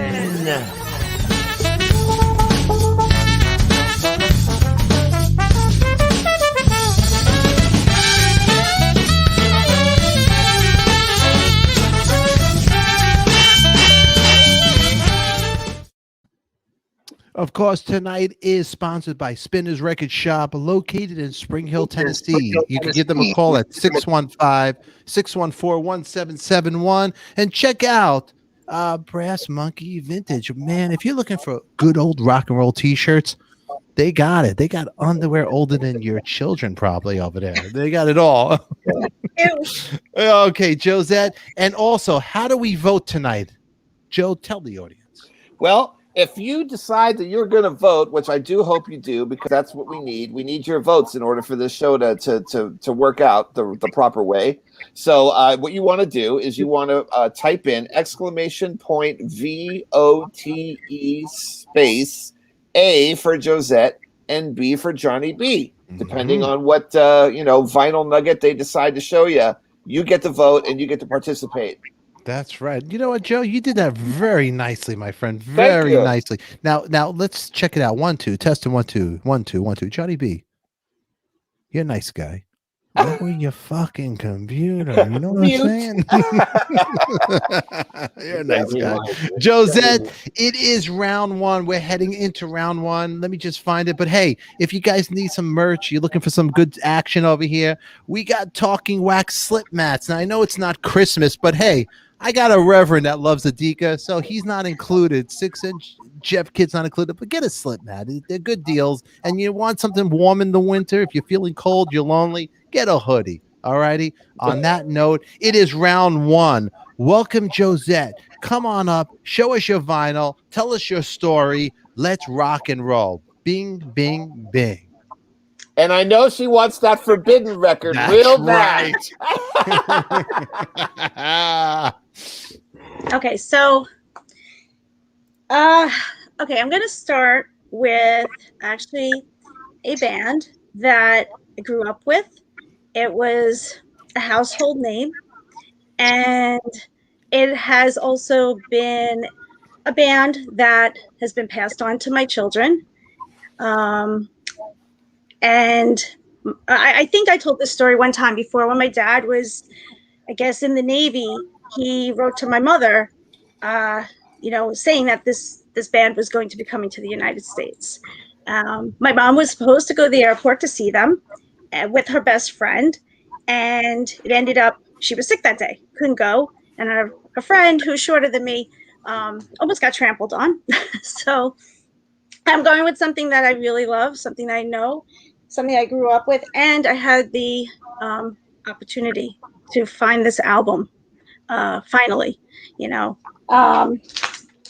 Of course, tonight is sponsored by Spinner's Record Shop, located in Spring Hill, Tennessee. You can give them a call at 615-614-1771 and check out Brass Monkey Vintage. Man, if you're looking for good old rock and roll t-shirts, they got it. They got underwear older than your children probably over there. They got it all. Okay, Josette. And also, how do we vote tonight? Joe, tell the audience.
Well, if you decide that you're going to vote, which I do hope you do, because that's what we need your votes in order for this show to work out the proper way. So what you want to do is you want to type in !VOTE space A for Josette and B for Johnny B. Depending on what vinyl nugget they decide to show you, you get to vote and you get to participate.
That's right. You know what, Joe? You did that very nicely, my friend. Very nicely. Now let's check it out. 1 2. Testing 1 2. 1 2 1 2. Johnny B. You're a nice guy. Lower your fucking computer. You know what I'm saying? You're a nice guy. Josette, it is round one. We're heading into round one. Let me just find it. But hey, if you guys need some merch, you're looking for some good action over here, we got Talking Wax slip mats. Now, I know it's not Christmas, but hey, I got a reverend that loves ADIKA, so he's not included. 6-inch Jeff Kidd's not included, but get a slip mat. They're good deals. And you want something warm in the winter. If you're feeling cold, you're lonely, get a hoodie. All righty. On that note, it is round one. Welcome, Josette. Come on up. Show us your vinyl. Tell us your story. Let's rock and roll. Bing, bing, bing.
And I know she wants that Forbidden record real bad.
Right.
Okay, so I'm going to start with actually a band that I grew up with. It was a household name, and it has also been a band that has been passed on to my children. And I think I told this story one time before. When my dad was, I guess, in the Navy, he wrote to my mother, saying that this band was going to be coming to the United States. My mom was supposed to go to the airport to see them with her best friend, and it ended up she was sick that day, couldn't go. And her friend, who's shorter than me, almost got trampled on. So I'm going with something that I really love, something I know, something I grew up with, and I had the opportunity to find this album finally, you know,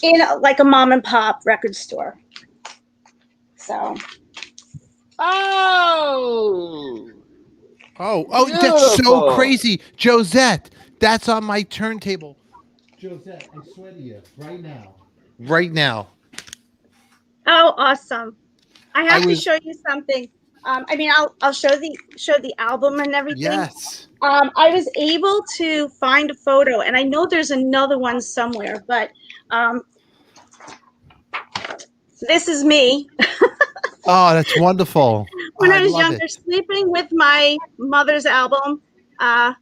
in like a mom and pop record store. So.
Oh,
that's so
beautiful.
crazy, Josette. That's on my turntable. Josette, I swear to you, right now.
Oh, awesome! I have to show you something. I mean, I'll show the album and everything.
Yes.
I was able to find a photo, and I know there's another one somewhere, but this is me.
Oh, that's wonderful.
When I was younger, sleeping with my mother's album,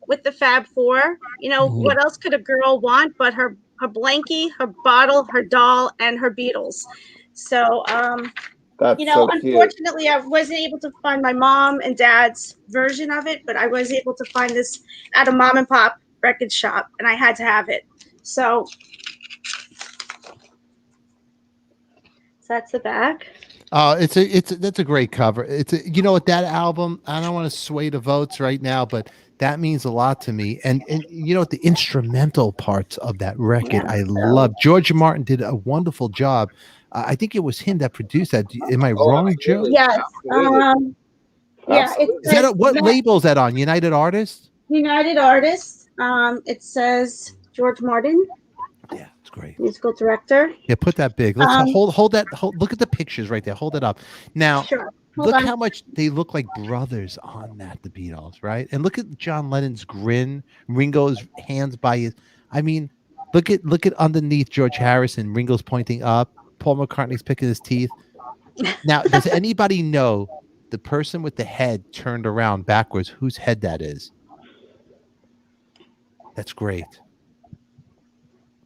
with the Fab Four. You know, what else could a girl want but her blankie, her bottle, her doll, and her Beatles? So,
That's
you know,
so
unfortunately,
cute.
I wasn't able to find my mom and dad's version of it, but I was able to find this at a mom and pop record shop, and I had to have it. So that's the back.
That's a great cover. You know what, that album, I don't want to sway the votes right now, but that means a lot to me. And you know what, the instrumental parts of that record, I love. George Martin did a wonderful job. I think it was him that produced that. Am I wrong, Joe?
Yes. Yeah.
Is that what label is that on? United Artists?
United Artists. It says George Martin.
Yeah, it's great.
Musical director.
Yeah, put that big. Let's hold that. Look at the pictures right there. Hold it up. Now, look how much they look like brothers on that, the Beatles, right? And look at John Lennon's grin, Ringo's hands by his. I mean, look at underneath George Harrison. Ringo's pointing up. Paul McCartney's picking his teeth. Now, does anybody know the person with the head turned around backwards? Whose head that is? That's great.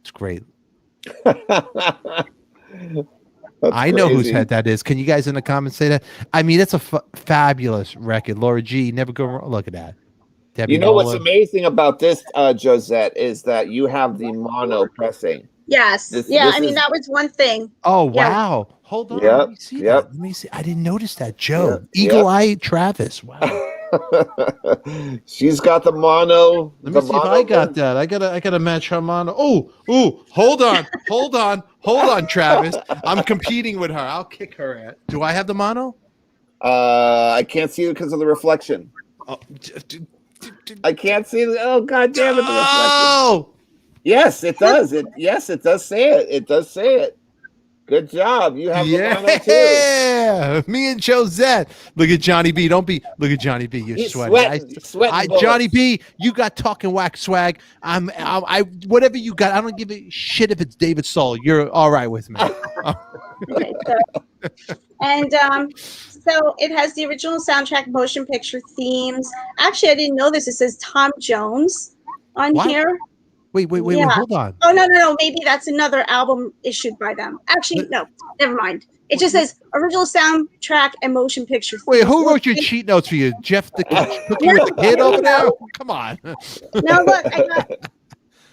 It's great. I know whose head that is. Can you guys in the comments say that? I mean, it's a fabulous record. Laura G, never go wrong. Look at that. Debbie
you know
Nolan.
what's amazing about this, Josette, is that you have the mono pressing.
Yes. I mean, that was one thing.
Oh, wow. Hold on. Let me see that. Let me see. I didn't notice that. Joe. Eagle Eye Travis. Wow.
She's got the mono.
Let me see if I got that. I gotta match her mono. Oh, hold on, Travis. I'm competing with her. I'll kick her at. Do I have the mono?
I can't see it because of the reflection. I can't see it. Oh, God damn it. The reflection. Yes, it does. It does say it. It does say it. Good job. You have the mono too.
Yeah, me and Josette. Look at Johnny B. Look at Johnny B. You're sweating.
Sweating
Johnny B. You got Talking Wax swag. I whatever you got. I don't give a shit if it's David Soul. You're all right with me.
Okay, and so it has the original soundtrack, motion picture themes. Actually, I didn't know this. It says Tom Jones on here.
Wait, hold on.
Oh, no. Maybe that's another album issued by them. Actually, no, never mind. It just says original soundtrack and motion picture.
Wait, who wrote your cheat notes for you? Jeff the cookie with the kid over there? Come on.
No, look,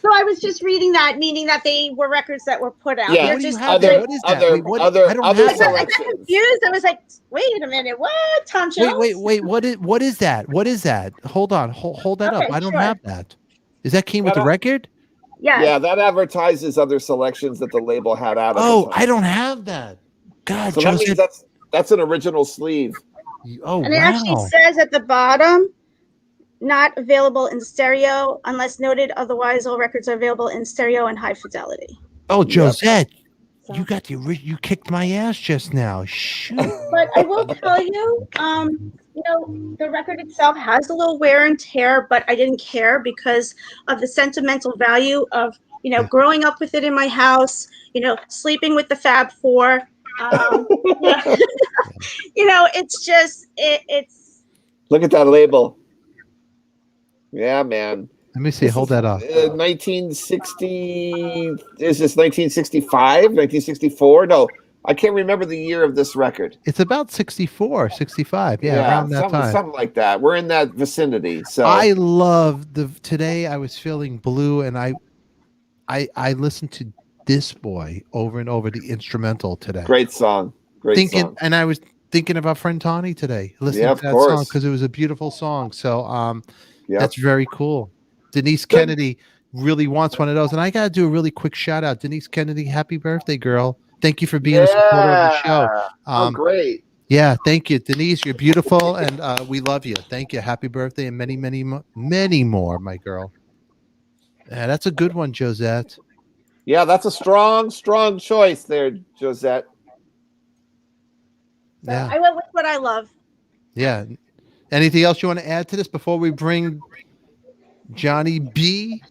so I was just reading that, meaning that they were records that were put out.
Yeah,
what is that?
Other
I got confused. I was like, wait a minute, what? Tom Jones?
Wait, what is that? What is that? Hold on, hold that up. I don't have that. Is that came with the record?
Yeah,
that advertises other selections that the label had out.
I don't have that. God,
so that means that's an original sleeve.
Oh,
and it actually says at the bottom, not available in stereo unless noted otherwise. All records are available in stereo and high fidelity.
Oh, Josette, you got you kicked my ass just now. Shoot.
But I will tell you, you know, the record itself has a little wear and tear, but I didn't care because of the sentimental value of, you know, growing up with it in my house, you know, sleeping with the Fab Four. You know, it's just, it's.
Look at that label. Yeah, man.
Let me see. Hold that up.
1960. Is this 1965? 1964? No. I can't remember the year of this record.
It's about 64, 65. Yeah, around that time.
Something like that. We're in that vicinity. So
I love today I was feeling blue and I listened to This Boy over and over, the instrumental today.
Great song. Great song.
And I was thinking of our friend Tawny today, listening to that song because it was a beautiful song. So that's very cool. Denise Kennedy really wants one of those. And I got to do a really quick shout out. Denise Kennedy, happy birthday, girl. Thank you for being a supporter of the show.
Great.
Yeah, thank you, Denise. You're beautiful, and we love you. Thank you. Happy birthday, and many, many, many more, my girl. Yeah, that's a good one, Josette.
Yeah, that's a strong choice there, Josette.
So I went with what I love.
Yeah. Anything else you want to add to this before we bring Johnny B?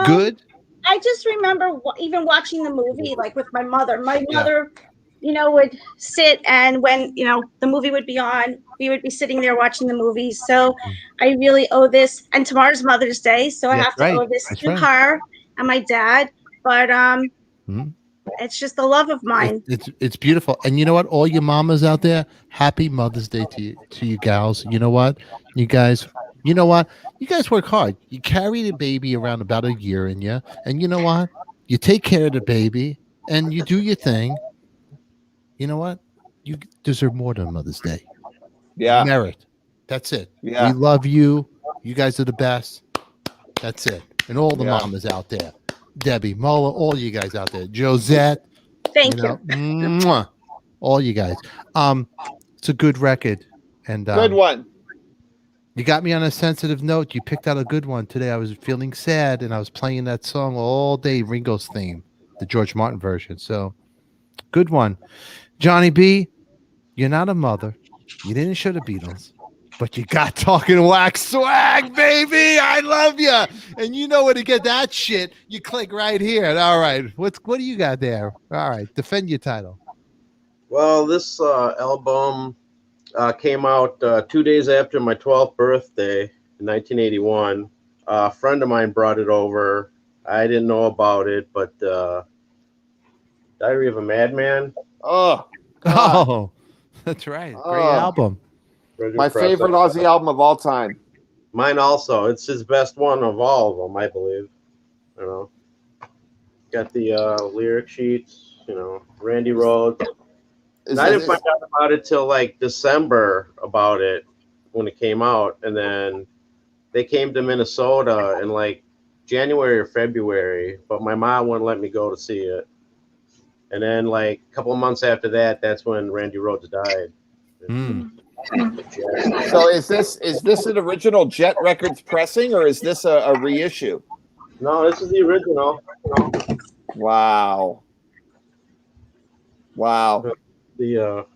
Good.
I just remember even watching the movie, like with my mother. My mother, would sit, and when the movie would be on, we would be sitting there watching the movie. So I really owe this. And tomorrow's Mother's Day, so I have to owe this to her and my dad. But it's just a love of mine.
It's beautiful. And you know what? All your mamas out there, happy Mother's Day to you gals. You know what? You guys work hard. You carry the baby around about a year in you. And you know what? You take care of the baby and you do your thing. You know what? You deserve more than Mother's Day.
Yeah.
Merit. That's it.
Yeah.
We love you. You guys are the best. That's it. And all the mamas out there. Debbie, Mola, all you guys out there. Josette.
Thank you.
Mwah, all you guys. It's a good record. And
good one.
You got me on a sensitive note. You picked out a good one today. I was feeling sad, and I was playing that song all day, Ringo's theme, the George Martin version. So, good one. Johnny B, you're not a mother. You didn't show the Beatles, but you got Talking Wax swag, baby. I love you. And you know where to get that shit. You click right here. All right. What do you got there? All right. Defend your title.
Well, this album came out 2 days after my 12th birthday in 1981. A friend of mine brought it over. I didn't know about it, but Diary of a Madman.
Oh,
that's right. Great album.
My favorite Ozzy album of all time.
Mine also. It's his best one of all of them, I believe. Got the lyric sheets, Randy Rhoads. I didn't find out about it till like December about it when it came out. And then they came to Minnesota in like January or February, but my mom wouldn't let me go to see it. And then like a couple of months after that, that's when Randy Rhoads died.
So is this an original Jet Records pressing, or is this a reissue?
No, this is the original.
Wow.
The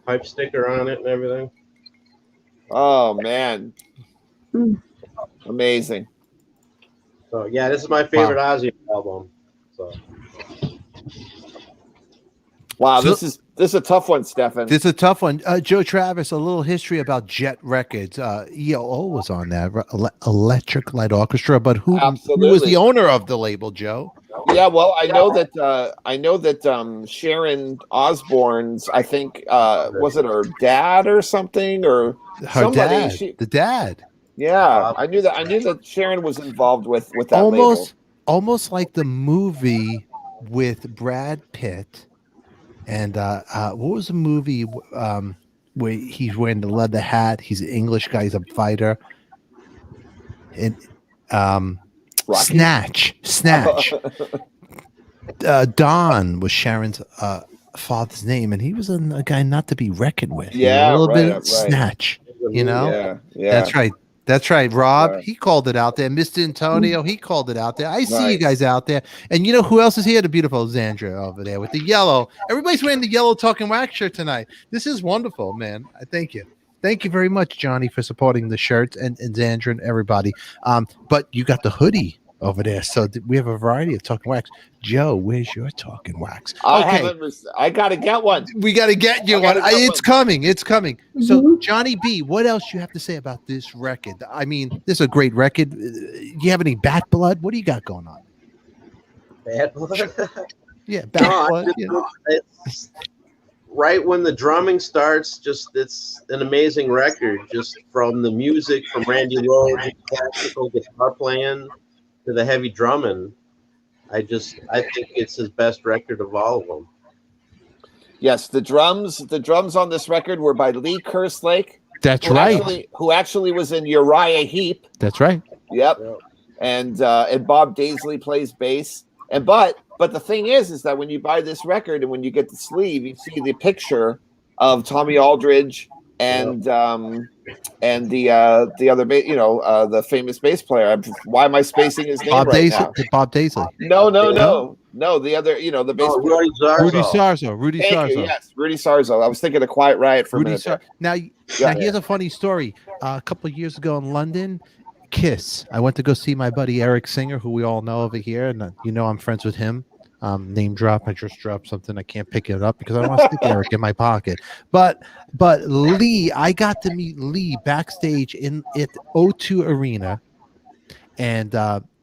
pipe sticker on it and everything.
Oh man. Amazing.
So yeah, this is my favorite Ozzy album. So
wow, this is a tough one, Stefan.
This is a tough one. Joe Travis, a little history about Jet Records. ELO was on that, Electric Light Orchestra, but who was the owner of the label, Joe?
Yeah, well, I know that Sharon Osbourne's, I think, was it her dad or something, or
her
somebody?
Dad, the dad.
Yeah, I knew that Sharon was involved with that label.
Almost like the movie with Brad Pitt. And what was the movie where he's wearing the leather hat? He's an English guy. He's a fighter. And Snatch. Don was Sharon's father's name, and he was a guy not to be reckoned with.
Yeah,
a little bit
right.
Snatch.
Yeah.
That's right. Rob, he called it out there. Mr. Antonio, he called it out there. I see you guys out there. And you know who else is here? The beautiful Zandra over there with the yellow. Everybody's wearing the yellow Talking Wax shirt tonight. This is wonderful, man. Thank you. Thank you very much, Johnny, for supporting the shirts and Zandra and everybody. But you got the hoodie over there. So we have a variety of Talking Wax. Joe, where's your Talking Wax?
I got to get one.
We got to get you one. It's coming. It's coming. So, Johnny B, what else you have to say about this record? I mean, this is a great record. Do you have any bat blood? What do you got going on?
Bad blood?
Yeah, bat blood.
It's right when the drumming starts, it's an amazing record. Just from the music, from Randy Rhoads, classical guitar playing, to the heavy drumming. I think it's his best record of all of them.
Yes, the drums on this record were by Lee Kerslake.
That's right.
Who actually was in Uriah Heep.
That's right.
Yep. And Bob Daisley plays bass. And but the thing is that when you buy this record and when you get the sleeve, you see the picture of Tommy Aldridge and the other the famous bass player. Why am I spacing his name
Bob
right
Daisley,
now?
Bob Daisley.
No, the other, the bass player.
Rudy Sarzo.
Rudy Sarzo.
Yes, Rudy Sarzo. I was thinking of Quiet Riot for a minute.
Now here's a funny story. A couple of years ago in London, Kiss. I went to go see my buddy Eric Singer, who we all know over here, and I'm friends with him. Name drop. I just dropped something. I can't pick it up because I don't want to stick Eric in my pocket. But Lee, I got to meet Lee backstage at O2 Arena, and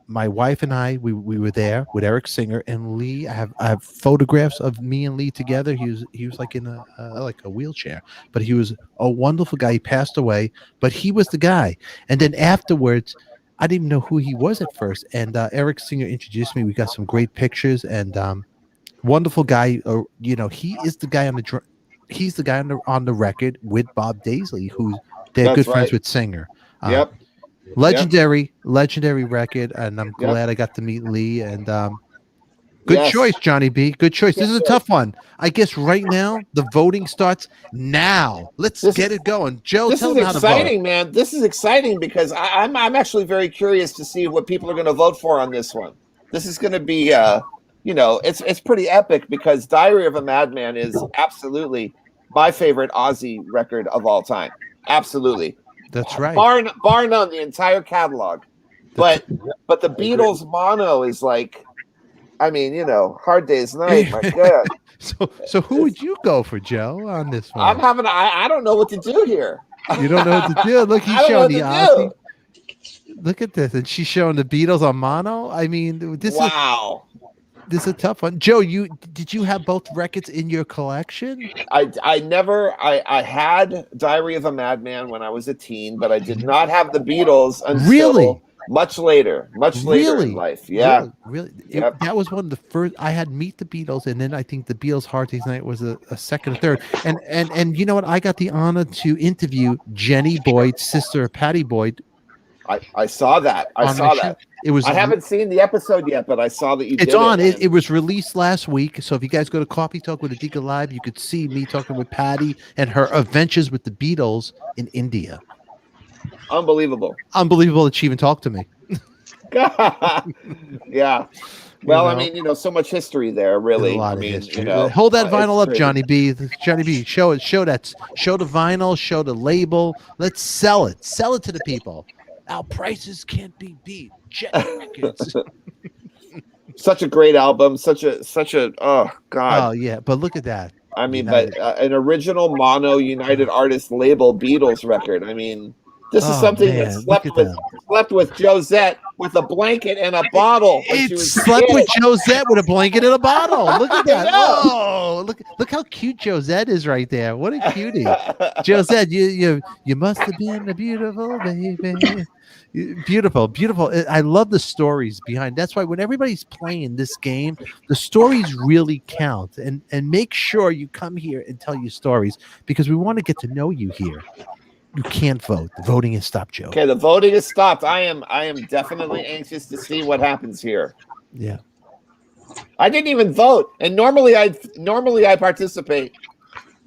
my wife and I, we were there with Eric Singer and Lee. I have photographs of me and Lee together. He was like in a wheelchair, but he was a wonderful guy. He passed away, but he was the guy. And then afterwards, I didn't even know who he was at first. And Eric Singer introduced me. We got some great pictures and wonderful guy. He is the guy he's the guy on the record with Bob Daisley, who they're good friends with Singer.
Yep.
Legendary record, and I'm glad I got to meet Lee. And good choice, Johnny B. Good choice. This is a tough one. I guess right now the voting starts now. Let's get it going. Joe, tell them how to vote. This is exciting,
man. This is exciting because I'm actually very curious to see what people are going to vote for on this one. This is going to be, it's pretty epic because Diary of a Madman is absolutely my favorite Ozzy record of all time. Absolutely.
That's right.
Bar none, the entire catalog. But the Beatles mono is like, Hard Day's Night. My God.
So who would you go for, Joe, on this one?
I don't know what to do here.
You don't know what to do. Look, he's showing the Ozzy. Look at this, and she's showing the Beatles on mono. I mean, this is a tough one. Joe, did you have both records in your collection?
I had Diary of a Madman when I was a teen, but I did not have the Beatles until much later in life. Yeah.
Really? That was one of the first. I had Meet the Beatles, and then I think the Beatles Hard Day's Night was a second or third. And you know what? I got the honor to interview Jenny Boyd's sister, Patty Boyd.
I saw that. I saw that. I haven't seen the episode yet, but I saw that you did.
It's on. It was released last week. So if you guys go to Coffee Talk with ADIKA Live, you could see me talking with Patty and her adventures with the Beatles in India.
Unbelievable
that she even talked to me.
Yeah. Well, so much history there, really.
A lot of history. Hold that vinyl up, Johnny B. Johnny B. Show it. Show the vinyl. Show the label. Let's sell it. Sell it to the people. Our prices can't be beat. Jet Records.
Such a great album. Such a. Oh God.
Oh yeah, but look at that.
I mean, but an original mono United Artists label Beatles record. I mean, this is something that slept with Josette with a blanket and a bottle.
It slept with Josette with a blanket and a bottle. Look at that. Oh, look how cute Josette is right there. What a cutie. Josette, you must have been a beautiful baby. Beautiful. I love the stories behind. That's why when everybody's playing this game, the stories really count. And make sure you come here and tell your stories because we want to get to know you here. You can't vote. The voting is stopped, Joe.
Okay, the voting is stopped. I am definitely anxious to see what happens here.
Yeah.
I didn't even vote, and normally I participate,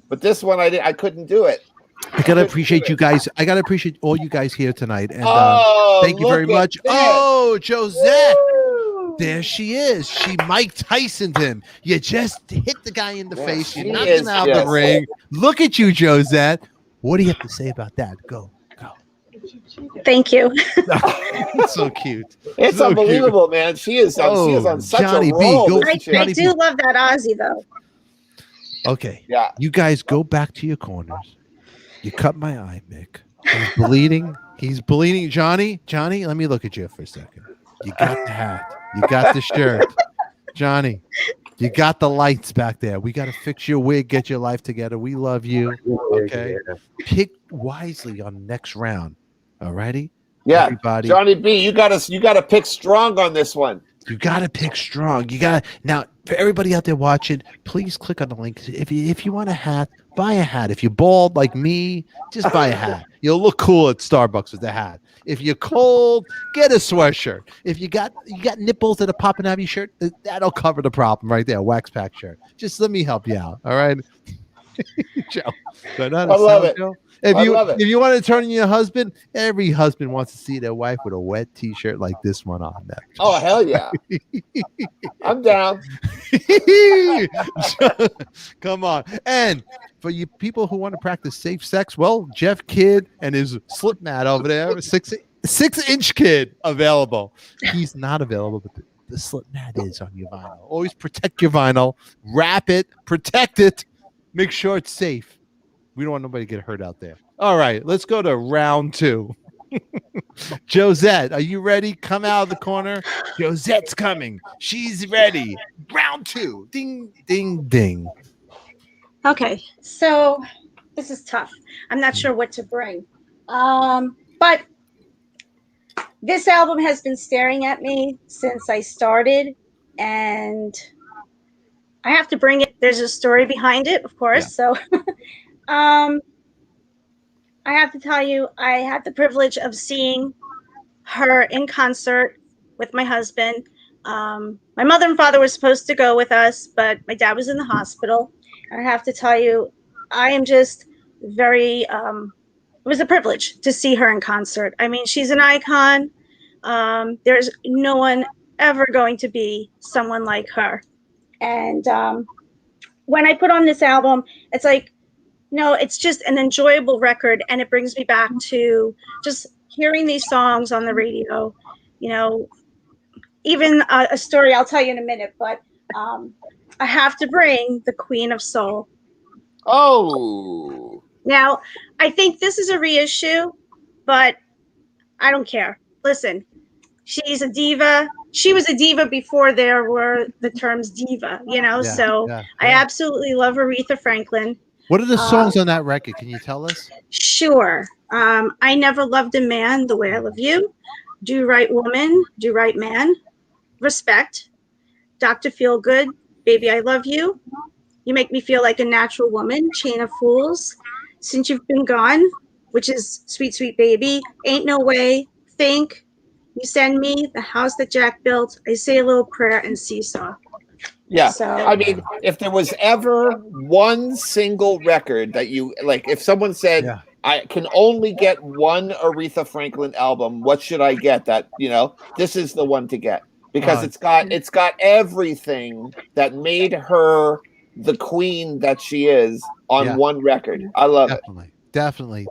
but this one I couldn't do it.
I gotta appreciate you guys. I gotta appreciate all you guys here tonight, and thank you very much.
That.
Oh, Josette, there she is. She Mike Tyson'd him. You just hit the guy in the face. You knocked him out the ring. Look at you, Josette. What do you have to say about that? Go.
Thank you.
It's so cute.
It's so unbelievable, man. She is on such
Johnny
a roll.
I do love that Ozzy, though.
Okay.
Yeah.
You guys go back to your corners. You cut my eye, Mick. He's bleeding. He's bleeding. Johnny, let me look at you for a second. You got the hat. You got the shirt. Johnny, you got the lights back there. We got to fix your wig, get your life together. We love you. Okay. Pick wisely on the next round. All righty?
Yeah.
Everybody.
Johnny B, you gotta pick strong on this one.
You got to pick strong. You got now for everybody out there watching, please click on the link. If you want a hat, buy a hat. If you're bald like me, just buy a hat. You'll look cool at Starbucks with the hat. If you're cold, get a sweatshirt. If you got nipples that are popping out of your shirt, that'll cover the problem right there. Wax pack shirt. Just let me help you out. All right. Joe.
I love it.
Joe? If you want to turn on your husband, every husband wants to see their wife with a wet t-shirt like this one on them.
Oh, hell yeah. I'm down.
Come on. And for you people who want to practice safe sex, well, Jeff Kidd and his slip mat over there, 6-inch kid available. He's not available, but the slip mat is on your vinyl. Always protect your vinyl, wrap it, protect it, make sure it's safe. We don't want nobody to get hurt out there. All right, let's go to round 2. Josette, are you ready? Come out of the corner. Josette's coming. She's ready. Round 2. Ding, ding, ding.
Okay, so this is tough. I'm not sure what to bring. But this album has been staring at me since I started, and I have to bring it. There's a story behind it, of course. Yeah. So I have to tell you, I had the privilege of seeing her in concert with my husband. My mother and father were supposed to go with us, but my dad was in the hospital. And I have to tell you, I am just very, it was a privilege to see her in concert. I mean, she's an icon. There's no one ever going to be someone like her. And when I put on this album, it's like, no, it's just an enjoyable record, and it brings me back to just hearing these songs on the radio. You know, even a story I'll tell you in a minute, but I have to bring the Queen of Soul.
Oh.
Now, I think this is a reissue, but I don't care. Listen, she's a diva. She was a diva before there were the terms diva, you know, I absolutely love Aretha Franklin.
What are the songs on that record? Can you tell us?
Sure. I Never Loved a Man the Way I Love You. Do Right Woman, Do Right Man. Respect. Dr. Feelgood, Baby I Love You. You Make Me Feel Like a Natural Woman. Chain of Fools. Since You've Been Gone, which is Sweet Sweet Baby. Ain't No Way. Think. You Send Me. The House That Jack Built. I Say a Little Prayer, and Seesaw.
Yeah,
so,
I mean, if there was ever one single record that you like, if someone said, I can only get one Aretha Franklin album, what should I get? That, you know, this is the one to get, because it's got everything that made her the queen that she is on one record. I love it.
Definitely.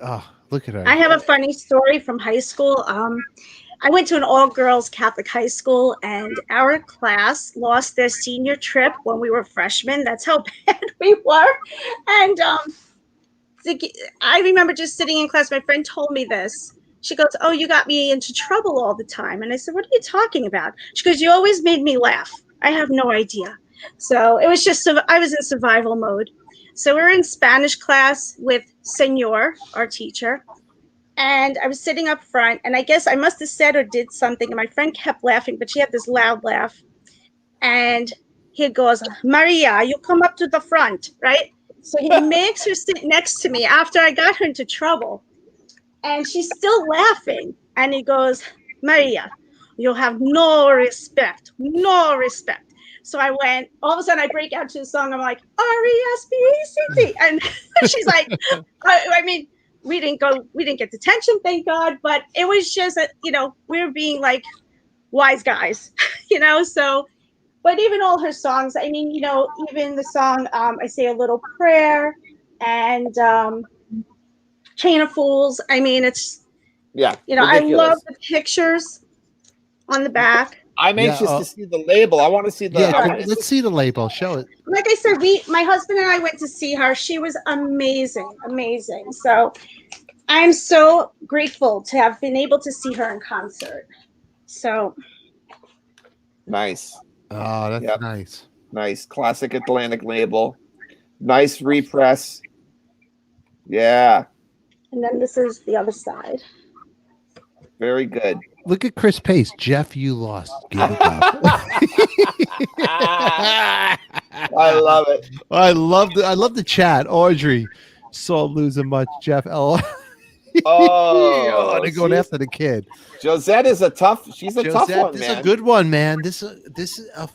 Oh, look at her.
I have a funny story from high school. I went to an all-girls Catholic high school, and our class lost their senior trip when we were freshmen. That's how bad we were. And I remember just sitting in class. My friend told me this. She goes, "Oh, you got me into trouble all the time." And I said, "What are you talking about?" She goes, "You always made me laugh." I have no idea. So it was just, I was in survival mode. So we were in Spanish class with Senor, our teacher. And I was sitting up front, and I guess I must have said or did something, and my friend kept laughing, but she had this loud laugh. And he goes, "Maria, you come up to the front," right? So he makes her sit next to me after I got her into trouble. And she's still laughing. And he goes, "Maria, you have no respect, no respect." So I went, all of a sudden I break out to a song. I'm like, R-E-S-P-E-C-T. And she's like, I mean, we didn't get detention, thank God, but it was just, we were being like wise guys, so, but even all her songs, I mean, even the song, I Say a Little Prayer and Chain of Fools. I mean, it's,
ridiculous.
I love the pictures on the back.
I'm anxious to see the label. I want to see the.
Let's see the label. Show it.
Like I said, my husband and I went to see her. She was amazing. So I'm so grateful to have been able to see her in concert. So
nice.
Oh, that's nice.
Nice. Classic Atlantic label. Nice repress. Yeah.
And then this is the other side.
Very good.
Look at Chris Pace. Jeff, you lost. Give it up.
I love it.
I love the chat. Audrey, saw losing much. Jeff L. They're going after the kid.
Josette is a tough. She's a tough one,
this
man.
is a good one, man. This is a.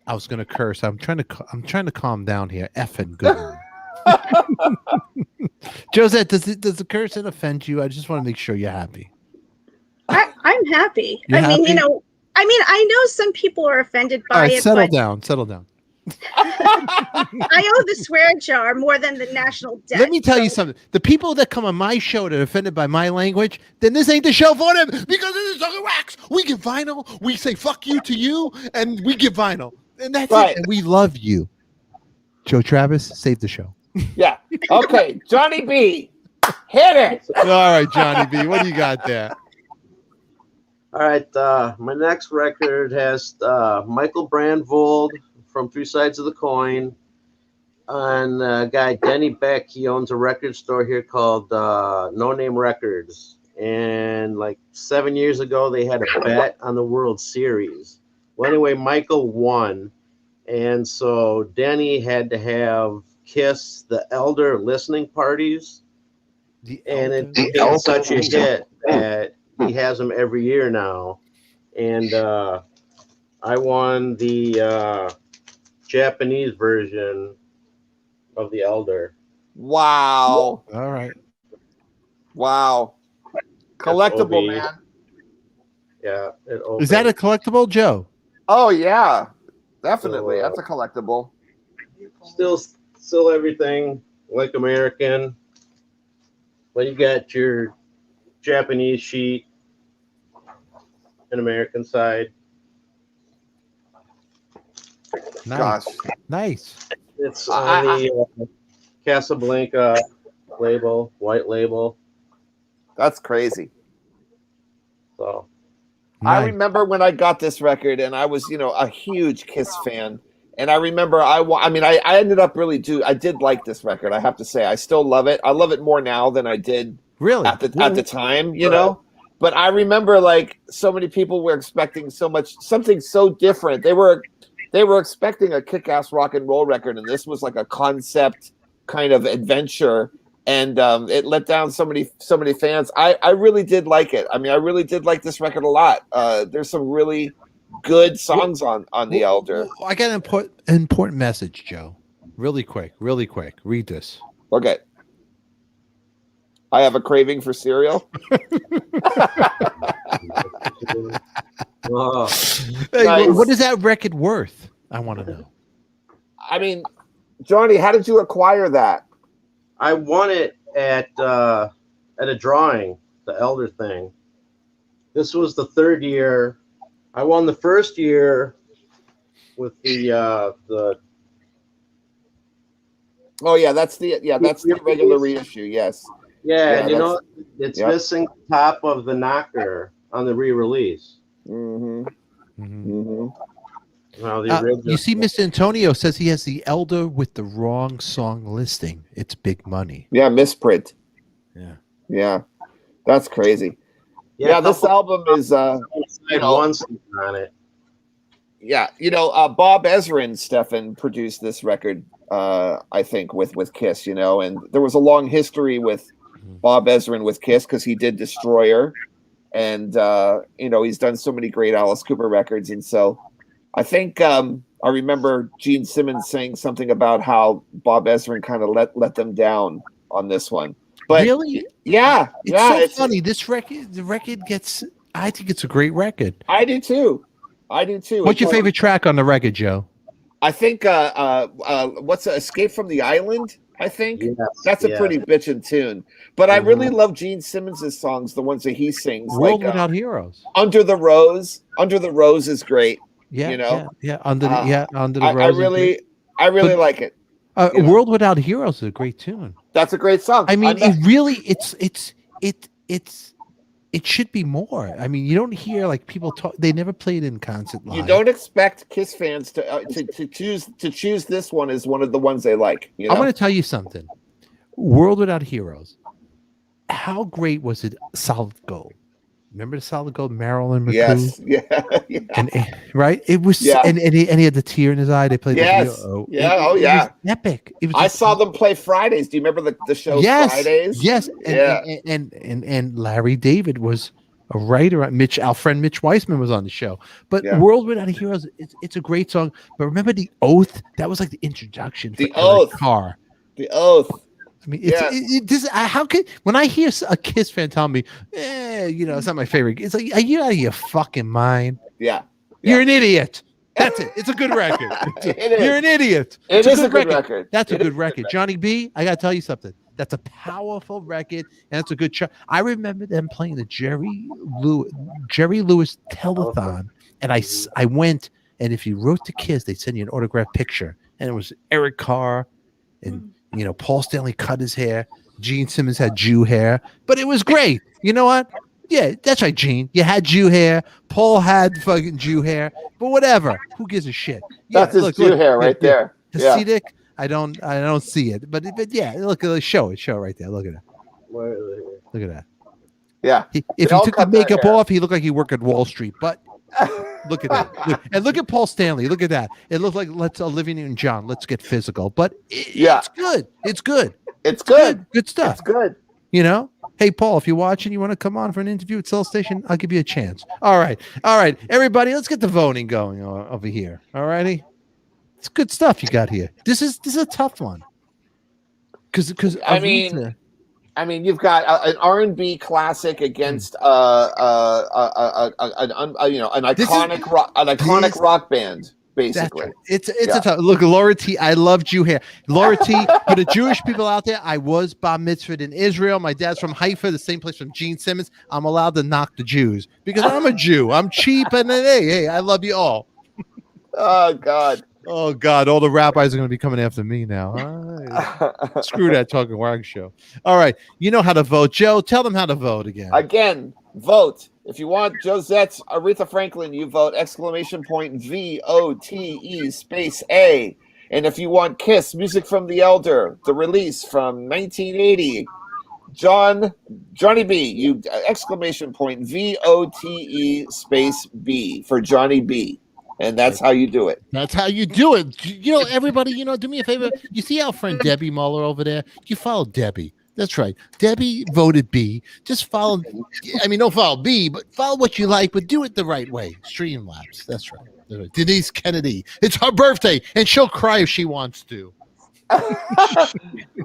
I was gonna curse. I'm trying to calm down here. Effing good one. Josette, does the cursing offend you? I just want to make sure you're happy.
I'm happy.
You're happy?
I know some people are offended by it.
Settle down.
I owe the swear jar more than the national debt.
Let me tell you something. The people that come on my show that are offended by my language, then this ain't the show for them because this is Talking Wax. We give vinyl. We say fuck you to you, and we give vinyl. And that's it. And we love you. Joe Travis, save the show.
Yeah. Okay. Johnny B. Hit it.
All right, Johnny B. What do you got there?
All right. My next record has Michael Brandvold from Three Sides of the Coin, and guy Denny Beck. He owns a record store here called No Name Records. And like 7 years ago, they had a bet on the World Series. Well, anyway, Michael won, and so Denny had to have Kiss the Elder listening parties, and it became such a hit that he has them every year now. And I won the Japanese version of the Elder.
Wow.
All right.
Wow. Collectible, man.
Yeah.
Is that a collectible, Joe?
Oh yeah, definitely. That's a collectible.
Still everything like American. But you got your Japanese sheet and American side.
Nice.
Gosh.
Nice.
It's on the Casablanca label, white label.
That's crazy.
So
Nice.
I remember when I got this record, and I was, a huge Kiss fan. And I remember, I ended up I did like this record. I have to say, I still love it. I love it more now than I did
really
at the time, you know. But I remember, like, so many people were expecting something so different. They were expecting a kick-ass rock and roll record, and this was like a concept kind of adventure. And it let down so many fans. I really did like it. I mean, I really did like this record a lot. There's some really good songs on the Elder.
I got an important message, Joe. Really quick. Read this.
Okay. I have a craving for cereal.
Hey, what is that record worth? I want to know.
I mean, Johnny, how did you acquire that?
I won it at a drawing, the Elder thing. This was the third year. I won the first year with the
Oh yeah, that's the regular reissue. Yes.
Yeah, you know, it's missing the top of the knocker on the re-release.
Mm-hmm. Mm-hmm.
Well, the original.
You see, Mr. Antonio says he has the Elder with the wrong song listing. It's big money.
Yeah, misprint.
Yeah,
that's crazy. Yeah, this album is on
it.
Yeah, Bob Ezrin, Stefan, produced this record. I think with Kiss, and there was a long history with Bob Ezrin with Kiss because he did Destroyer, and he's done so many great Alice Cooper records, and so. I think I remember Gene Simmons saying something about how Bob Ezrin kind of let them down on this one. But
really?
Yeah.
It's funny. This record, I think it's a great record.
I do too.
What's your favorite track on the record, Joe?
I think what's Escape from the Island? I think that's a pretty bitchin' tune. But I really love Gene Simmons' songs, the ones that he sings.
World Without Heroes.
Under the Rose. Under the Rose is great.
Under the Rose.
I really like it.
World Without Heroes is a great tune.
That's a great song.
I mean, it should be more. I mean, you don't hear like people talk. They never played in concert live.
You don't expect Kiss fans to choose this one as one of the ones they like.
I'm going to tell you something. World Without Heroes. How great was it? Solid Gold. Remember the Solid Gold, Marilyn McCoo?
Yes, yeah.
And right, it was, and he had the tear in his eye. They played the video.
Yeah,
it was epic. It was
I saw them play Fridays. Do you remember the show Fridays?
Yes, and Larry David was a writer. Our friend Mitch Weissman was on the show. But World Without a Hero, it's a great song. But remember The Oath? That was like the introduction.
The Oath.
Car.
The Oath.
I mean, how could, when I hear a Kiss fan tell me, it's not my favorite. It's like, are you out of your fucking mind?
Yeah.
You're an idiot. That's it. It's a good record. You're an idiot.
It's a good record.
That's a good record. Johnny B, I got to tell you something. That's a powerful record, and it's a good show. I remember them playing the Jerry Lewis telethon, and I went, and if you wrote to Kiss, they'd send you an autographed picture, and it was Eric Carr, and Paul Stanley cut his hair. Gene Simmons had Jew hair, but it was great. You know what? Yeah, that's right, Gene. You had Jew hair. Paul had fucking Jew hair, but whatever. Who gives a shit? Yeah,
that's his Jew hair right there.
Hasidic. I don't see it, but yeah, look at the show right there. Look at that. Look at that.
Yeah.
If he took the makeup off, he looked like he worked at Wall Street. But look at that. And look at Paul Stanley. Look at that. It looked like Olivia Newton-John. Let's get physical. But it's good. It's good.
It's good.
Good stuff.
It's good.
Hey, Paul, if you're watching, you want to come on for an interview at Cell Station, I'll give you a chance. All right. Everybody, let's get the voting going over here. All righty. It's good stuff you got here. This is a tough one. Because
I mean, you've got an R&B classic against an iconic rock band. Basically,
right. It's a tough look. Laura T, I love Jew hair. Laura T, for the Jewish people out there, I was bar mitzvahed in Israel. My dad's from Haifa, the same place from Gene Simmons. I'm allowed to knock the Jews because I'm a Jew. I'm cheap, and hey, I love you all.
Oh God,
all the rabbis are going to be coming after me now. Screw that Talking Wax show. All right, you know how to vote, Joe. Tell them how to vote again.
Vote. If you want Josette's Aretha Franklin, you vote !VOTE space A. And if you want Kiss, Music from the Elder, the release from 1980, Johnny B, you !VOTE space B for Johnny B. And that's how you do it.
That's how you do it. Everybody, do me a favor. You see our friend Debbie Muller over there? You follow Debbie. That's right. Debbie voted B. Just follow. Don't follow B, but follow what you like, but do it the right way. Streamlabs. That's right. Denise Kennedy. It's her birthday, and she'll cry if she wants to.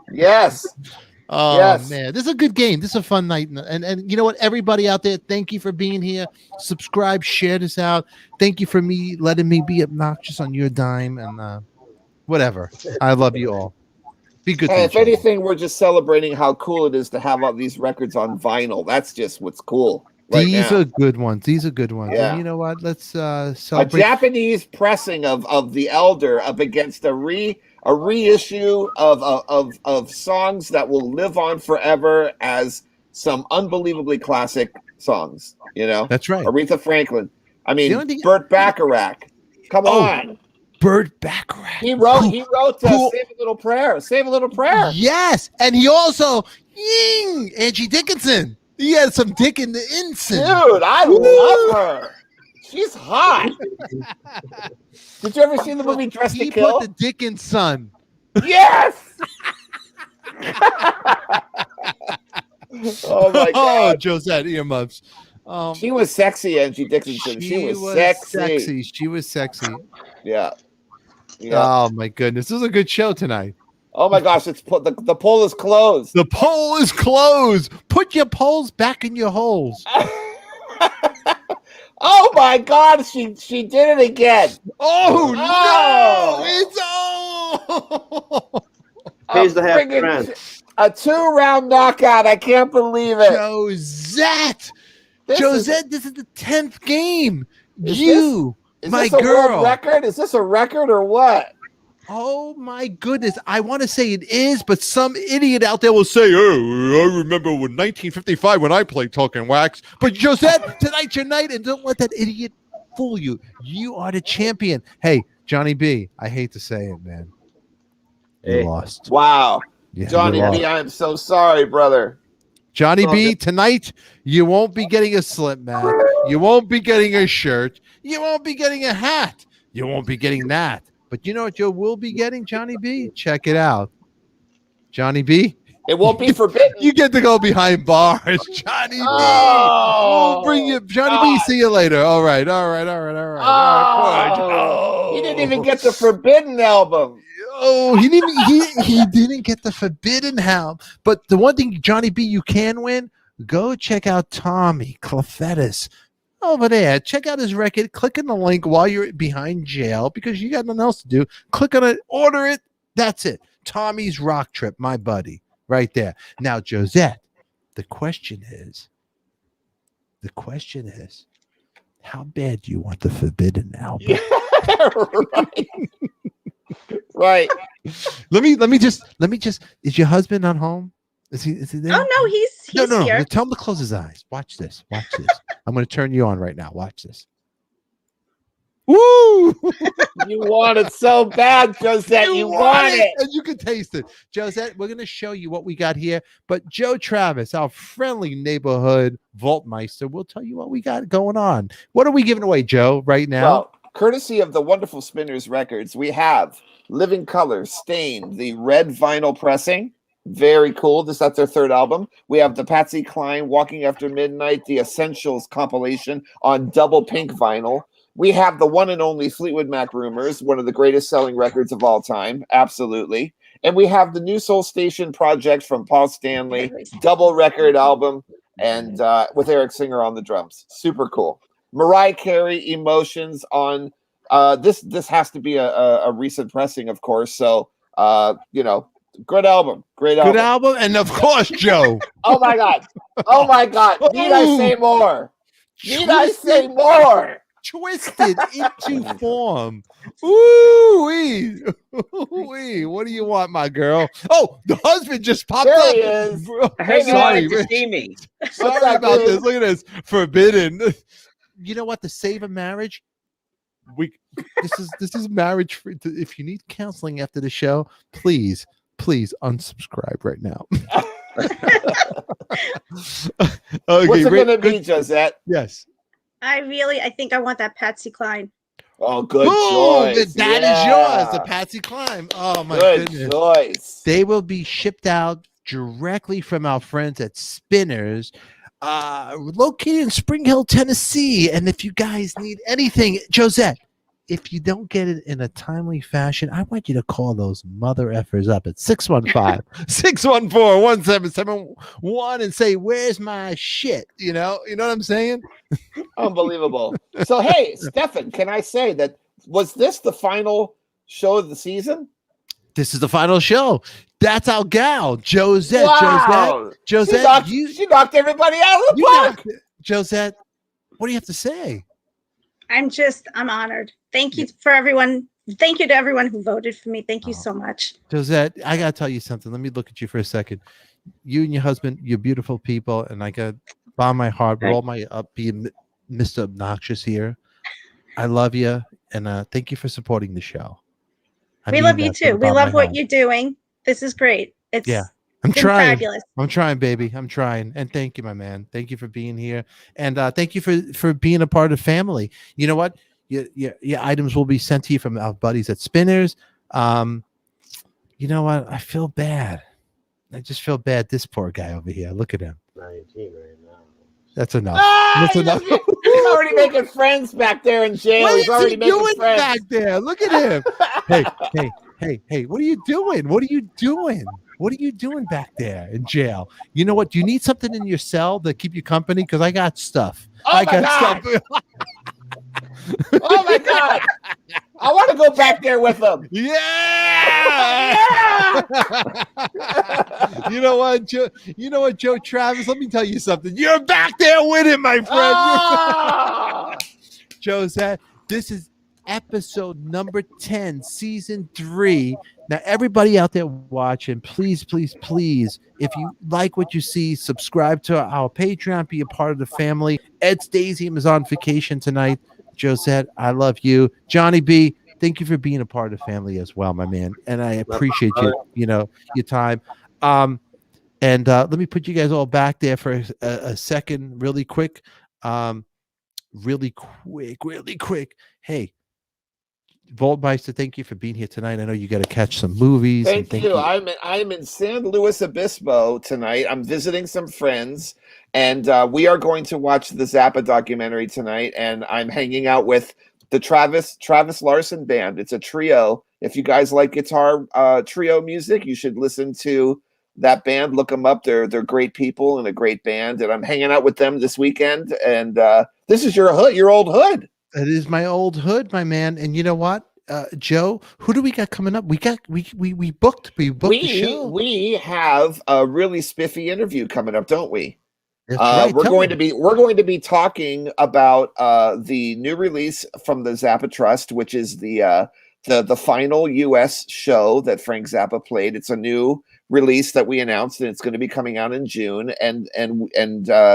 Yes.
Oh, yes. Man. This is a good game. This is a fun night. And you know what? Everybody out there, thank you for being here. Subscribe, share this out. Thank you for letting me be obnoxious on your dime and whatever. I love you all. Be good.
Hey, if anything, we're just celebrating how cool it is to have all these records on vinyl. That's just what's cool.
These are good ones. Yeah. And you know what? Let's celebrate.
A Japanese pressing of the Elder up against a reissue of songs that will live on forever as some unbelievably classic songs.
That's right.
Aretha Franklin. Burt Bacharach. Come on.
Burt Bacharach.
He wrote Save a Little Prayer. Save a Little Prayer.
Yes. And he also Angie Dickinson. He had some Dickinson.
Dude, I love her. She's hot. Did you ever see the movie Dress to Kill?
He put the Dickinson.
Yes. Oh my God.
Oh, Josette earmuffs.
She was sexy, Angie Dickinson. She was sexy.
She was sexy.
Yeah.
Oh my goodness, this is a good show tonight.
Oh my gosh, the poll is closed.
The poll is closed. Put your polls back in your holes.
Oh my God, she did it again.
Oh no!
Pays the half grand.
A 2-round knockout. I can't believe it.
Josette, this is the 10th game.
Is
my
this a
girl.
World record? Is this a record or what?
Oh my goodness. I want to say it is, but some idiot out there will say, oh, I remember 1955 when I played Talking Wax. But Josette, tonight's your night, and don't let that idiot fool you. You are the champion. Hey, Johnny B, I hate to say it, man. You lost.
Wow. Yeah, Johnny B, I am so sorry, brother.
Johnny B, tonight you won't be getting a slip mat. You won't be getting a shirt. You won't be getting a hat. You won't be getting that. But you know what you will be getting, Johnny B? Check it out. Johnny B,
it won't be forbidden.
You get to go behind bars, Johnny B. We'll bring you, Johnny B. See you later. All right.
He didn't even get the forbidden album.
Oh, he didn't get the forbidden album. But the one thing, Johnny B, you can win. Go check out Tommy Clufetos over there. Check out his record. Click on the link while you're behind jail because you got nothing else to do. Click on it. Order it. That's it. Tommy's Rock Trip, my buddy, right there. Now, Josette, the question is, how bad do you want the forbidden album?
Yeah, right.
Let me just. Is your husband not home? Is he there?
Oh no, he's
no.
here.
Tell him to close his eyes. Watch this. I'm going to turn you on right now. Watch this. Woo!
You want it so bad, Josette. You want it.
And you can taste it. Josette, we're going to show you what we got here. But Joe Travis, our friendly neighborhood Vaultmeister, will tell you what we got going on. What are we giving away, Joe, right now?
Well, courtesy of the wonderful Spinners Records, we have Living Color, Stained, the red vinyl pressing. Very cool. That's their third album. We have the Patsy Cline, Walking After Midnight, the Essentials compilation on double pink vinyl. We have the one and only Fleetwood Mac Rumors, one of the greatest selling records of all time. Absolutely. And we have the New Soul Station project from Paul Stanley, double record album, and with Eric Singer on the drums. Super cool. Mariah Carey, Emotions on this has to be a recent pressing, of course. So, good album. Great album.
Good album. And of course, Joe.
Oh my God. Need I say more? I say more?
Twisted into form. Ooh-wee. What do you want, my girl? Oh, the husband just popped
there
up.
He is.
I heard you wanted to see me.
Sorry about this. Look at this. Forbidden. You know what? To save a marriage, this is marriage free. If you need counseling after the show, please unsubscribe right now. Okay,
what's it going to be, Josette?
Yes.
I think I want that Patsy Cline.
Oh, good choice.
That is yours, the Patsy Cline. Oh, my goodness.
Good choice.
They will be shipped out directly from our friends at Spinners, located in Spring Hill, Tennessee. And if you guys need anything, Josette, if you don't get it in a timely fashion, I want you to call those mother effers up at 615-614-1771 and say, where's my shit? You know what I'm saying?
Unbelievable. So, hey, Stefan, can I say that was this the final show of the season?
This is the final show. That's our gal, Josette.
Wow.
Josette,
she knocked everybody out of the park.
Josette, what do you have to say?
I'm honored. Thank you for everyone. Thank you to everyone who voted for me. Thank you so much.
Josette, I got to tell you something. Let me look at you for a second. You and your husband, you're beautiful people. And I got by my heart with all my being Mr. Obnoxious here. I love you. And thank you for supporting the show.
We love you too. We love what you're doing. This is great.
I'm trying.
Fabulous.
I'm trying, baby. I'm trying. And thank you, my man. Thank you for being here. And thank you for being a part of the family. You know what? Your items will be sent to you from our buddies at Spinners. You know what? I feel bad. I just feel bad. This poor guy over here. Look at him.
19 right now.
That's enough.
That's enough. He's already making friends back there in jail.
What
He's already making
doing
friends
back there. Look at him. Hey, what are you doing? What are you doing? What are you doing back there in jail? You know what? Do you need something in your cell to keep you company? Because I got stuff.
Oh my God. Oh my God. I want to go back there with them.
Yeah. You know what, Joe Travis? Let me tell you something. You're back there with him, my friend.
Oh!
Josette, this is episode number 10, season 3. Now, everybody out there watching, please, if you like what you see, subscribe to our Patreon, be a part of the family. Ed Stasium is on vacation tonight. Josette, I love you. Johnny B, thank you for being a part of the family as well, my man. And I appreciate your time. And let me put you guys all back there for a second, really quick. Really quick. Hey, Waldmeister, thank you for being here tonight. I know you got to catch some movies.
Thank you. I'm in San Luis Obispo tonight. I'm visiting some friends, and we are going to watch the Zappa documentary tonight. And I'm hanging out with the Travis Larson Band. It's a trio. If you guys like guitar trio music, you should listen to that band. Look them up. They're great people and a great band. And I'm hanging out with them this weekend. And this is your old hood.
It is my old hood, my man. And you know what, Joe? Who do we got coming up? We booked the show.
We have a really spiffy interview coming up, don't we?
That's right.
We're going to be talking about the new release from the Zappa Trust, which is the final U.S. show that Frank Zappa played. It's a new release that we announced, and it's going to be coming out in June. And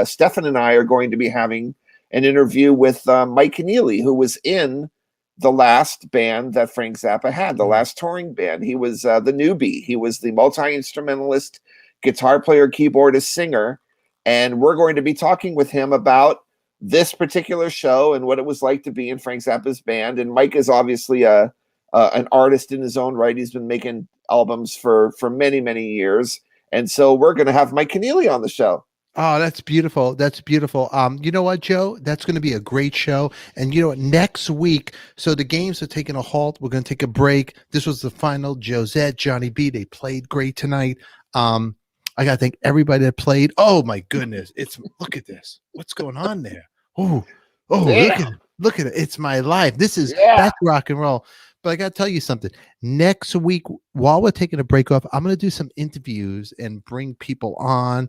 Stefan and I are going to be having an interview with Mike Keneally, who was in the last band that Frank Zappa had, the last touring band. He was the newbie. He was the multi-instrumentalist, guitar player, keyboardist, singer. And we're going to be talking with him about this particular show and what it was like to be in Frank Zappa's band. And Mike is obviously an artist in his own right. He's been making albums for many, many years. And so we're going to have Mike Keneally on the show.
Oh, that's beautiful. That's beautiful. You know what, Joe? That's going to be a great show. And you know what? Next week, so the games are taking a halt. We're going to take a break. This was the final. Josette, Johnny B, they played great tonight. I got to thank everybody that played. Oh my goodness. Look at this. What's going on there? Oh, look at it. It's my life. That's rock and roll. But I got to tell you something. Next week, while we're taking a break off, I'm going to do some interviews and bring people on.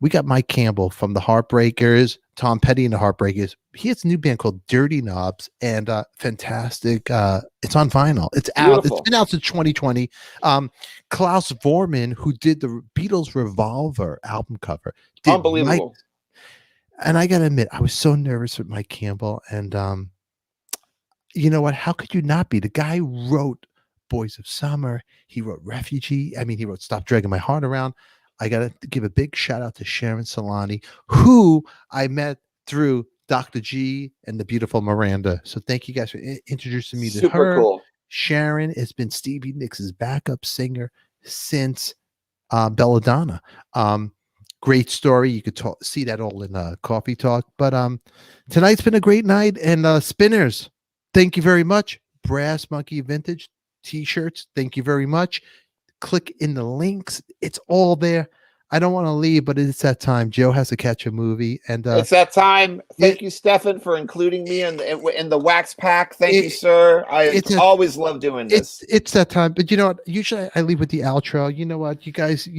We got Mike Campbell from the Heartbreakers, Tom Petty and the Heartbreakers. He has a new band called Dirty Knobs, and fantastic. It's on vinyl. It's out.
Beautiful.
It's been out since 2020. Klaus Vormann, who did the Beatles Revolver album cover.
Unbelievable.
And I got to admit, I was so nervous with Mike Campbell. And you know what? How could you not be? The guy wrote Boys of Summer. He wrote Refugee. I mean, he wrote Stop Dragging My Heart Around. I got to give a big shout out to Sharon Solani, who I met through Dr. G and the beautiful Miranda. So thank you guys for introducing me to her.
Super cool.
Sharon has been Stevie Nicks' backup singer since Belladonna. Great story. You could see that all in Coffee Talk. But tonight's been a great night. And Spinners, thank you very much. Brass Monkey Vintage t-shirts, thank you very much. Click in the links. It's all there. I don't want to leave, but it's that time. Joe has to catch a movie, and
it's that time. Thank you, Stefan, for including me in the wax pack. Thank you, sir. I always love doing this.
It's that time. But you know what? Usually I leave with the outro. You know what? You guys,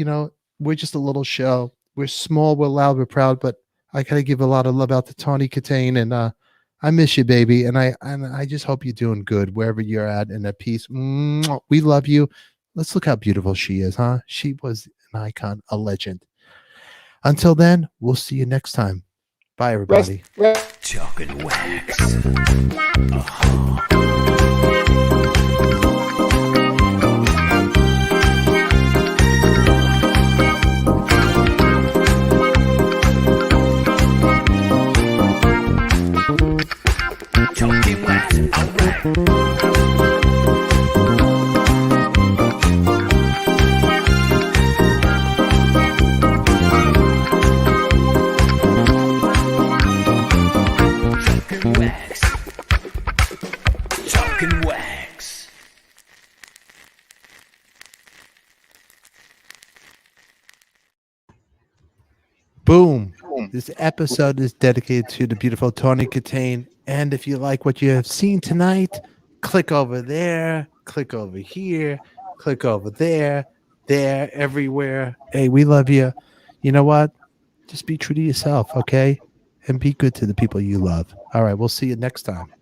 we're just a little show. We're small, we're loud, we're proud. But I gotta give a lot of love out to Tawny Katane, and I miss you, baby. And I just hope you're doing good wherever you're at and at peace. We love you. Let's look how beautiful she is, huh? She was an icon, a legend. Until then, we'll see you next time. Bye, everybody.
Talking Wax. Talking Wax, all right. Wax.
Boom. This episode is dedicated to the beautiful Tawny Katane. And if you like what you have seen tonight, click over there, click over here, click over there, everywhere. Hey, we love you. You know what? Just be true to yourself, okay? And be good to the people you love. All right, we'll see you next time.